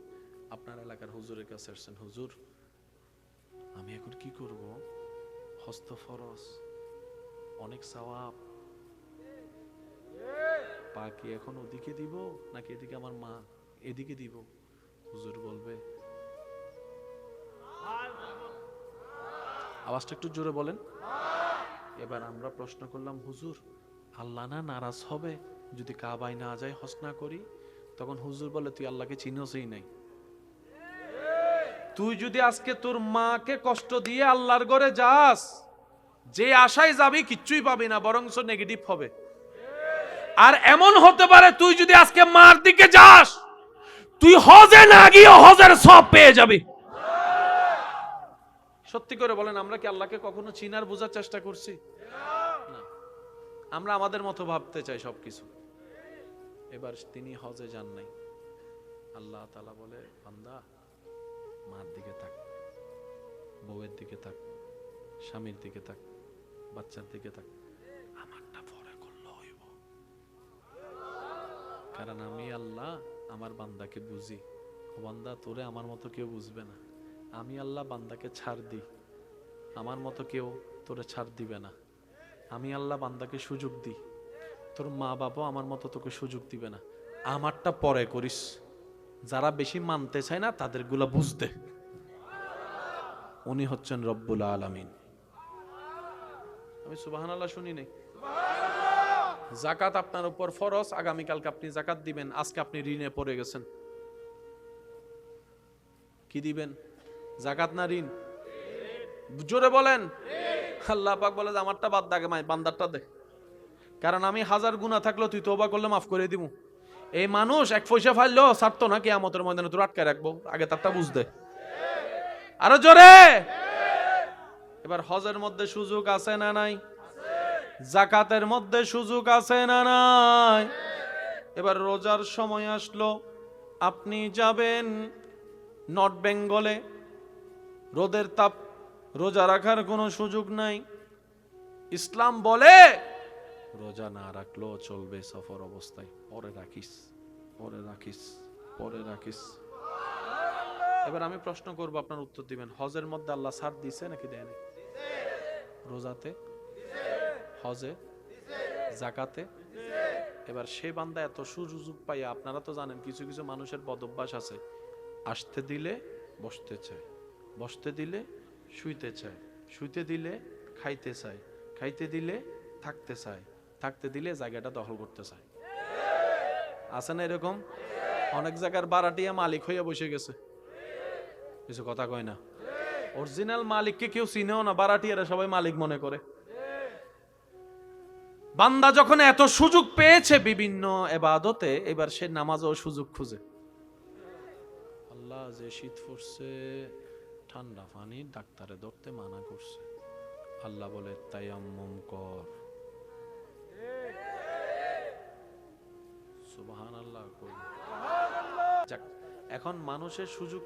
আপনার এলাকার হুজুরের কাছে আসছেন, হুজুর আমি এখন কি করব? হস্ত ফরজ, অনেক সওয়াব, পা কি এখন ওদিকে দিব নাকি এদিকে আমার মা এদিকে দিব? হুজুর বলবে, আওয়াজটা একটু জোরে বলেন। এবার আমরা প্রশ্ন করলাম, হুজুর আল্লাহ না নারাজ হবে যদি কাবায় না যাই, হজ না করি? তখন হুজুর বলে, তুই আল্লাহকে চিনোসই নাই। তুই যদি আজকে তোর মাকে কষ্ট দিয়ে আল্লাহর ঘরে যাস, যে আশায় যাবি কিচ্ছুই পাবি না, বরংস নেগেটিভ হবে। আর এমন হতে পারে তুই যদি আজকে মার দিকে যাস, তুই হজে না গিয়ে হজের সব পেয়ে যাবি। সত্যি করে বলেন, আমরা কি আল্লাহকে কখনো চিনার বোঝার চেষ্টা করছি? না, আমরা আমাদের মতো ভাবতে চাই সবকিছু। এবার তিনি হজে যান নাই। আল্লাহ তাআলা বলে, বান্দা মার দিকে তাক, বউয়ের দিকে তাক, স্বামীর দিকে তাক, বাচ্চার দিকে তাক, আমারটা পরে করলে হইব। কারণ আমি আল্লাহ আমার বান্দাকে বুঝি। ও বান্দা, তোরে আমার মতো কেউ বুঝবে না। আমি আল্লাহ বান্দাকে ছাড় দিই, আমার মতো কেউ তোরে ছাড় দিবে না। আমি আল্লাহ বান্দাকে সুযোগ দিই, তোর মা বাবা আমার মতো তোকে সুযোগ দিবে না। আমারটা পরে করিস। যারা বেশি মানতে চায় না তাদের গুলা বুঝতে। উনি হচ্ছেন রব্বুল আলামিন। আমি সুবহানাল্লাহ শুনি নাই। যাকাত আপনার উপর ফরজ, আগামীকালকে আপনি যাকাত দিবেন। আজকে আপনি ঋণে পড়ে গেছেন, কি দিবেন? যাকাত না ঋণ? জোরে বলেন। আল্লাহ পাক বলে, আমারটা বাদ দে, বান্দারটা দে। কারণ আমি 1000 গুনাহ থাকলো তুই তওবা করলে মাফ করে দিব। এই মানুষ 1 পয়সা ফাইলো ছাড়তো না, কিয়ামতের ময়দানে তোর আটকে রাখবো। আগে তারটা বুঝতে। আরো জোরে। এবার হজের মধ্যে সুযোগ আছে না নাই? যাকাতের মধ্যে সুযোগ আছে না নাই? এবার রোজার সময় আসলো, আপনি যাবেন নর্থ বেঙ্গলে, রোদের তাপ, রোজা রাখার কোনো সুযোগ নাই। ইসলাম বলে রোজা না রাখলেও চলবে সফর অবস্থায়, পরে রাখিস, পরে রাখিস, পরে রাখিস। এবার আমি প্রশ্ন করব, আপনার উত্তর দিবেন। হজের মধ্যে আল্লাহ ছাড় দিছে নাকি দেয়নি? রোজাতে, হজে, যাকাতে। এবার সে বান্দা এত সুযোগ পাইয়া, আপনারা তো জানেন কিছু কিছু মানুষের বদ অভ্যাস আছে, আসতে দিলে বসতে চায়, বসতে দিলে শুইতে চায়, শুইতে দিলে খাইতে চায়, খাইতে দিলে থাকতে চায়, থাকতে দিলে জায়গাটা দখল করতে চায়। আছে না এরকম? অনেক জায়গার বারাটিয়া মালিক হইয়া বসে গেছে, কিছু কথা কয় না। অরিজিনাল মালিককে কেউ চিনেও না, বারাটিয়ারা সবাই মালিক মনে করে। বান্দা যখন এত সুযোগ পেয়েছে বিভিন্ন ইবাদতে, এবার সে নামাজেও সুযোগ খুঁজে। আল্লাহ যে শীত পড়ছে, ঠান্ডা পানি ডাক্তারে ধরতে মানা করছে, আল্লাহ বলে তায়াম্মুম কর। সুবহানাল্লাহ। যাক, এখন মানুষের সুযোগ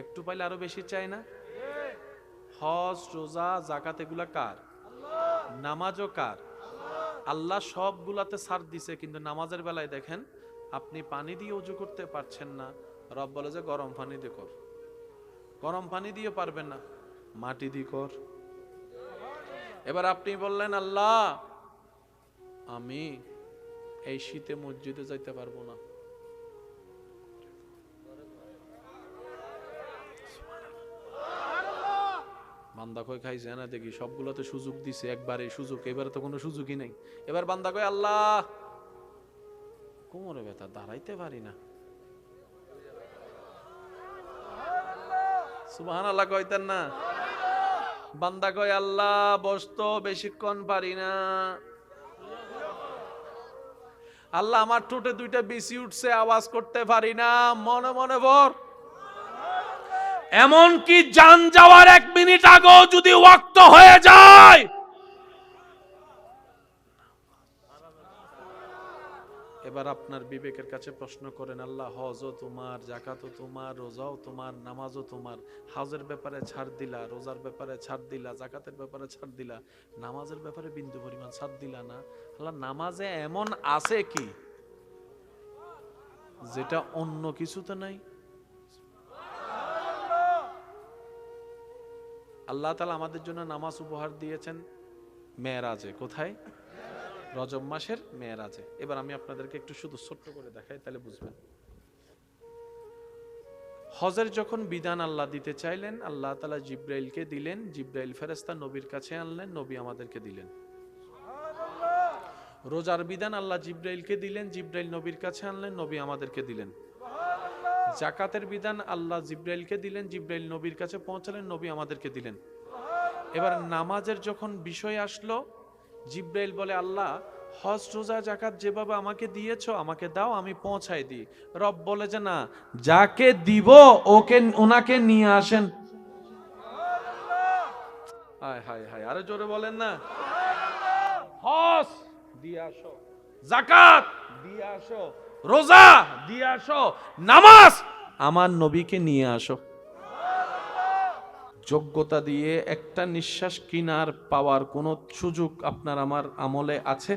একটু পাইলে আরো বেশি চায় না? হজ, রোজা, যাকাত এগুলা কার? নামাজও কার? আল্লাহ সবগুলাতে ছাড় দিছে, কিন্তু নামাজের বেলায় দেখেন আপনি পানি দিয়ে ওযু করতে পারছেন না, রব বলে যে গরম পানি দিয়ে কর। গরম পানি দিয়ে পারবেন না, মাটি দিয়ে কর। এবার আপনি বললেন আল্লাহ আমি এই শীতে মসজিদে যাইতে পারবো না, বান্দা কই খাইছে না দেখি, সবগুলোতে সুযোগ দিছে, একবারে সুযোগ, এবারে তো কোনো সুযোগই নেই। এবার বান্দা কই আল্লাহ কোমরে ব্যথা, দাঁড়াইতে পারি না। সুবহানাল্লাহ কইতেন না? বান্দা কই আল্লাহ বসতো বেশিক্ষণ পারি না। আল্লাহ আমার ঠোঁটে দুইটা বিসি উঠছে, আওয়াজ করতে পারি না। মনে মনে বল, এমন কি জান যাওয়ার 1 মিনিট আগেও যদি ওয়াক্ত হয়ে যায়, এবার আপনার বিবেকের কাছে প্রশ্ন করেন, আল্লাহ হজও তোমার, যাকাতও তোমার, রোজাও তোমার, নামাজও তোমার, হজের ব্যাপারে ছাড় দিলা, রোজার ব্যাপারে ছাড় দিলা, যাকাতের ব্যাপারে ছাড় দিলা, নামাজের ব্যাপারে বিন্দু পরিমাণ ছাড় দিলা না। আল্লাহ নামাজে এমন আছে কি যেটা অন্য কিছুতে নাই? আল্লাহ তাআলা আমাদের জন্য নামাজ উপহার দিয়েছেন মেরাজে। কোথায়? রজব মাসের মেরাজে। এবার আমি আপনাদেরকে একটু শুধু ছোট্ট করে দেখাই, তাহলে বুঝবেন। হজের যখন বিধান আল্লাহ দিতে চাইলেন, আল্লাহ তাআলা জিব্রাইলকে দিলেন, জিব্রাইল ফেরেশতা নবীর কাছে আনলেন, নবী আমাদেরকে দিলেন। রোজার বিধান আল্লাহ জিব্রাইলকে দিলেন, জিব্রাইল নবীর কাছে আনলেন, নবী আমাদেরকে দিলেন। যাকাতের বিধান আল্লাহ জিব্রাইলকে দিলেন, জিব্রাইল নবীর কাছে পৌঁছালেন, নবী আমাদেরকে দিলেন। এবার নামাজের যখন বিষয় আসলো, জিব্রাইল বলে আল্লাহ হজ, রোজা, যাকাত যেভাবে আমাকে দিয়েছো আমাকে দাও, আমি পৌঁছাই দিই। রব বলে যে না, যাকে দিব ওনাকে নিয়ে আসেন। হায় হায় হায়, আরে জোরে বলেন না। হজ দিয়ে আসো, যাকাত দিয়ে আসো, রোজা দিয়ে আসো, নামাজ আমার নবীকে নিয়ে আসো। যোগ্যতা দিয়ে একটা নিঃশ্বাস কিনার পাওয়ার কোন সুযোগ আপনার আমার আমলে আছে?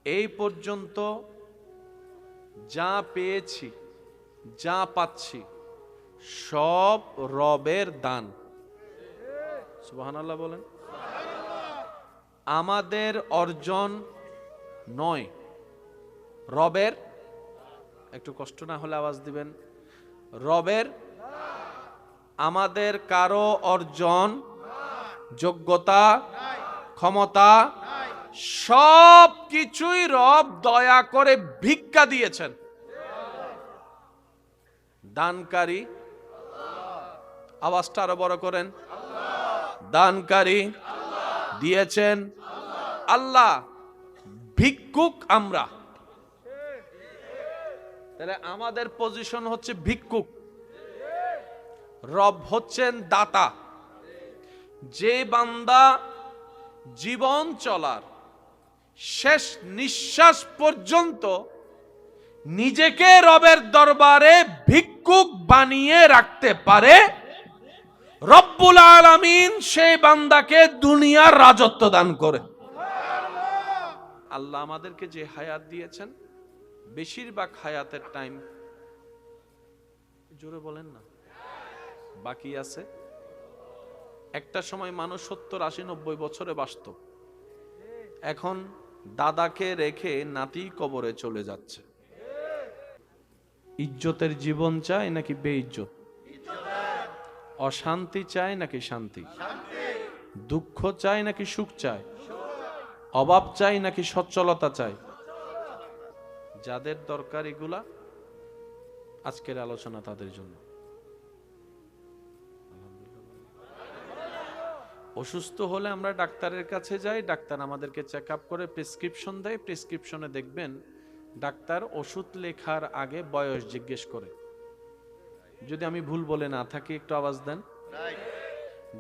এই পর্যন্ত যা পেয়েছি, যা পাচ্ছি, সব রবের দান। সুবহানাল্লাহ বলেন। আমাদের অর্জন নয়, রবের। একটু কষ্ট না হলে আওয়াজ দিবেন, রবের। আমাদের কারো অর্জন, যোগ্যতা, ক্ষমতা সব কিছুই রব দয়া করে ভিক্ষা দিয়েছেন। দানকারী, আওয়াজটা আরো বড় করেন, দানকারী দিয়েছেন আল্লাহ, ভিক্ষুক আমরা। তাহলে আমাদের পজিশন হচ্ছে ভিক্ষুক, রব হচ্ছেন দাতা। যে বান্দা জীবন চলার শেষ নিঃশ্বাস পর্যন্ত নিজেকে রবের দরবারে ভিক্ষুক বানিয়ে রাখতে পারে, রব্বুল আলামিন সেই বান্দাকে দুনিয়ার রাজত্ব দান করে। আল্লাহ আমাদেরকে যে হায়াত দিয়েছেন, বেশিরভাগ হায়াতের টাইম, জোরে বলেন না, বাকি আছে। একটা সময় মানুষ 70, 80, 90 বছরে বাঁচত, এখন দাদাকে রেখে নাতি কবরে চলে যাচ্ছে। ইজ্জতের জীবন চায় নাকি বেইজ্জত? অশান্তি চায় নাকি শান্তি? দুঃখ চায় নাকি সুখ চায়? অভাব চাই নাকি সচ্ছলতা চাই? যাদের দরকার এগুলা, আজকের আলোচনা তাদের জন্য। অসুস্থ হলে আমরা ডাক্তারের কাছে যাই, ডাক্তার আমাদেরকে চেক আপ করে প্রেসক্রিপশন দেয়। প্রেসক্রিপশনে দেখবেন ডাক্তার ওষুধ লেখার আগে বয়স জিজ্ঞেস করে। যদি আমি ভুল বলে না থাকি একটু আওয়াজ দেন।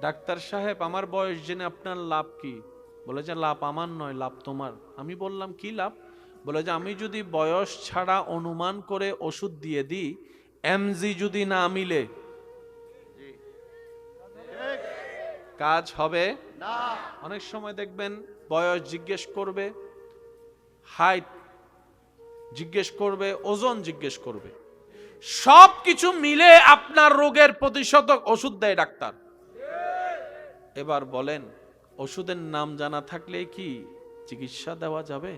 ডাক্তার সাহেব, আমার বয়স জেনে আপনার লাভ কি? বলে যে লাভ আমার নয়, লাভ তোমার। আমি বললাম কি লাভ? বলে যে আমি যদি বয়স ছাড়া অনুমান করে ওষুধ দিয়ে দিই, এমজি যদি না মিলে কাজ হবে না। অনেক সময় দেখবেন বয়স জিজ্ঞেস করবে, হাইট জিজ্ঞেস করবে, ওজন জিজ্ঞেস করবে, সবকিছু মিলে আপনার রোগের প্রতিষেধক ওষুধ দেয় ডাক্তার। এবার বলেন, ওষুধের নাম জানা থাকলে কি চিকিৎসা দেওয়া যাবে?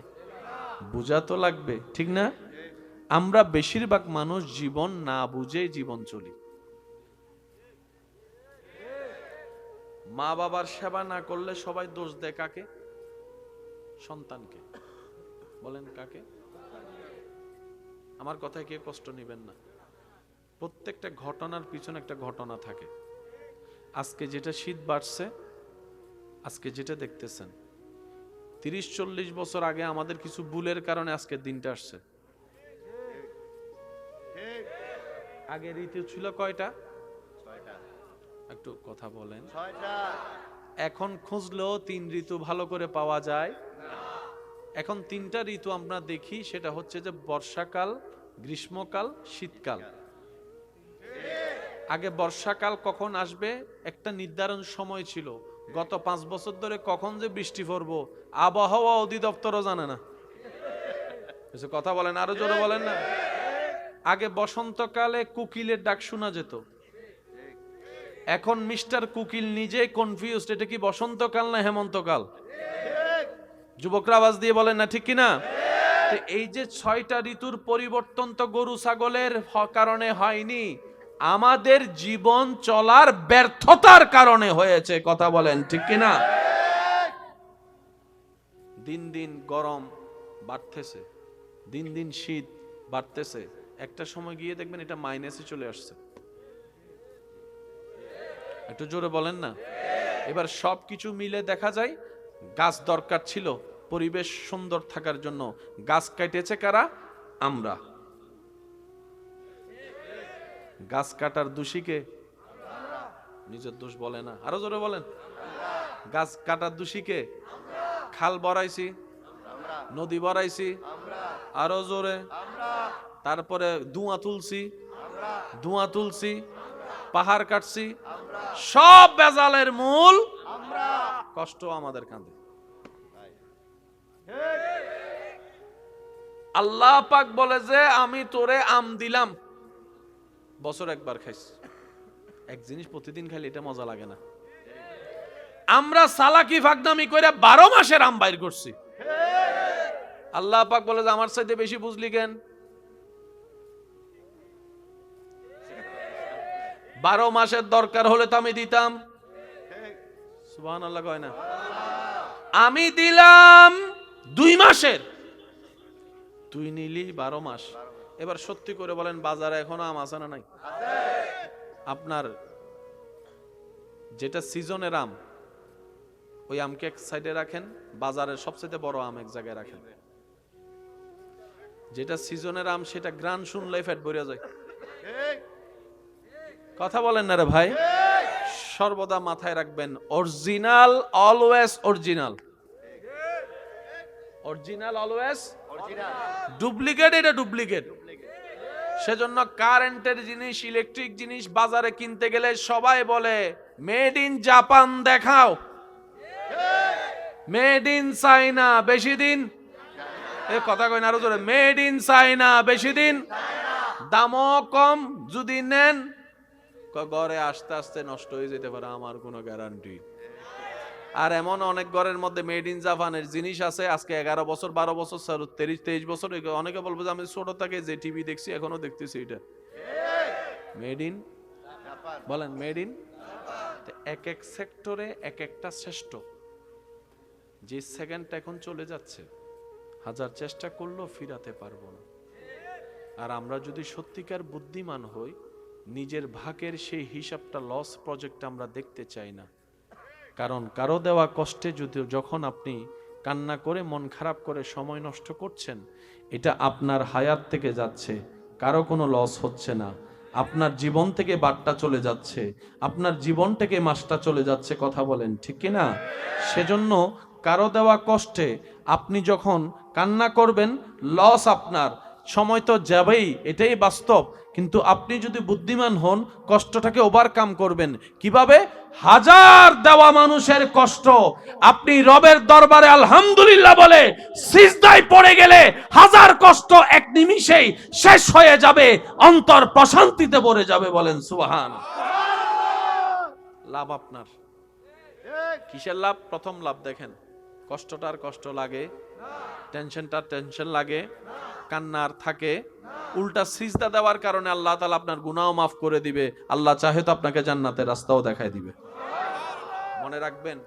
বুঝা তো লাগবে, ঠিক না? আমরা বেশিরভাগ মানুষ জীবন না বুঝে জীবন চলি। মা বাবার সেবা না করলে সবাই দোষ দেয় কাকে? সন্তানকে। বলেন কাকে? আমার কথায় কেউ কষ্ট নেবেন না। প্রত্যেকটা ঘটনার পিছনে একটা ঘটনা থাকে। আজকে যেটা শীত বাড়ছে, আজকে যেটা দেখতেছেন, 30-40 বছর আগে আমাদের কিছু ভুলের কারণে আজকের দিনটা আসছে। আগে ঋতু ছিল কয়টা? একটু কথা বলেন। এখন খুঁজলেও 3 ঋতু ভালো করে পাওয়া যায়। এখন 3টা ঋতু আমরা দেখি, সেটা হচ্ছে যে বর্ষাকাল, গ্রীষ্মকাল, শীতকাল। আগে বর্ষাকাল কখন আসবে একটা নির্ধারণ সময় ছিল। গত 5 বছর ধরে কখন যে বৃষ্টি পড়বো আবহাওয়া অধিদপ্তরও জানে না। কথা বলেন, আরো জোরে বলেন না। আগে বসন্তকালে কোকিলের ডাক শোনা যেত, এখন মিস্টার কোকিল নিজে কনফিউজড, এটা কি বসন্তকাল না হেমন্তকাল? যুবকরা আওয়াজ দিয়ে বলেন না, ঠিক কিনা? এই যে 6টা ঋতুর পরিবর্তন তো গরু ছাগলের কারণে হয়নি, আমাদের জীবন চলার ব্যর্থতার কারণে হয়েছে। কথা বলেন, ঠিক কিনা? দিন দিন গরম বাড়তেছে, দিন দিন শীত বাড়তেছে, একটা সময় গিয়ে দেখবেন এটা মাইনাসে চলে আসছে। একটু জোরে বলেন না। এবার সবকিছু মিলে দেখা যায় গাছ দরকার ছিল পরিবেশ সুন্দর থাকার জন্য, গাছ কাটেছে কারা? আমরা। গাছ কাটার দোষীকে? নিজের দোষ বলে না, আরো জোরে বলেন। গাছ কাটার দোষীকে? খাল বড়াইছি, নদী বড়াইছি, আরো জোরে। তারপরে ধোঁয়া তুলছি, পাহাড় কাটছি, সব বেজালের মূল কষ্ট আমাদের কাঁধে। আল্লাহ পাক বলে যে আমি তোরে আম দিলাম, বছর একবার খাইস। এক জিনিস প্রতিদিন খাইলে এটা মজা লাগে না। আমরা সালাকি ফাগদামি করে 12 মাসের আম বাইর করছি। আল্লাহ পাক বলে যে আমার চাইতে বেশি বুঝলি কেন? 12 মাসের দরকার হলে তো আমি দিতাম। সুবহানাল্লাহ কয় না? আমি দিলাম 2 মাসের, তুই নিলি 12 মাস। এবার সত্যি করে বলেন, বাজারে এখনো আম আছে না নাই? আপনার যেটা সিজনের আম, ওই আমকে এক সাইডে রাখেন, বাজারের সবচেয়ে বড় আম এক জায়গায় রাখেন। যেটা সিজনের আম সেটা গ্রান শুনলেই পেট ভরে যায়। কথা বলেন না রে ভাই। সর্বদা মাথায় রাখবেন, original always original, original always original, duplicate এটা ডুপ্লিকেট। সেজন্য কারেন্টের জিনিস, ইলেকট্রিক জিনিস বাজারে কিনতে গেলে সবাই বলে মেড ইন জাপান দেখাও, মেড ইন চাইনা বেশি দিন, এ কথা কই না আরো জোরে, মেড ইন চাইনা বেশি দিন, দামও কম, যদি নেন ঘরে আস্তে আস্তে নষ্ট হয়ে যেতে পারে, আমার কোনো গ্যারান্টি। আর এমন অনেক ঘরের মধ্যে মেড ইন জাপানের জিনিস আছে, আজকে 11 বছর 12 বছর 23 বছর, অনেকে বলবো যে আমি ছোট থেকে যে টিভি দেখছি এখনো দেখতেছি, এটা মেড ইন জাপান। বলেন মেড ইন। এক এক সেক্টরে এক একটা শ্রেষ্ঠ। যে সেকেন্ডটা এখন চলে যাচ্ছে, হাজার চেষ্টা করলেও ফিরাতে পারবো না। আর আমরা যদি সত্যিকার বুদ্ধিমান হই, নিজের ভাগের সেই হিসাবটা, লস প্রজেক্ট আমরা দেখতে চাই না। কারণ কারো দেওয়া কষ্টে যদি যখন আপনি কান্না করে মন খারাপ করে সময় নষ্ট করছেন, এটা আপনার হায়াত থেকে যাচ্ছে, কারো কোনো লস হচ্ছে না, আপনার জীবন থেকে বারটা চলে যাচ্ছে, আপনার জীবন থেকে মাসটা চলে যাচ্ছে। কথা বলেন ঠিক কি না? সেজন্য কারো দেওয়া কষ্টে আপনি যখন কান্না করবেন, লস আপনার, সময় তো যাবেই, এটাই বাস্তব। কিন্তু আপনি যদি বুদ্ধিমান হন, কষ্টটাকে ওভারকাম করবেন কিভাবে? হাজার দেওয়া মানুষের কষ্ট আপনি রবের দরবারে আলহামদুলিল্লাহ বলে সিজদায় পড়ে গেলে হাজার কষ্ট এক নিমিষেই শেষ হয়ে যাবে, অন্তর প্রশান্তিতে ভরে যাবে। বলেন সুবহান। লাভ আপনার। কিসের লাভ? প্রথম লাভ দেখেন, কষ্টটার কষ্ট লাগে, টেনশনটার টেনশন লাগে, কান্নার থাকে। উল্টা সিজদা দেওয়ার কারণে আল্লাহ তাআলা আপনার গুনাহ মাফ করে দিবে। আল্লাহ চাহে তো আপনাকে জান্নাতের রাস্তাও দেখায় দিবে। মনে রাখবেন।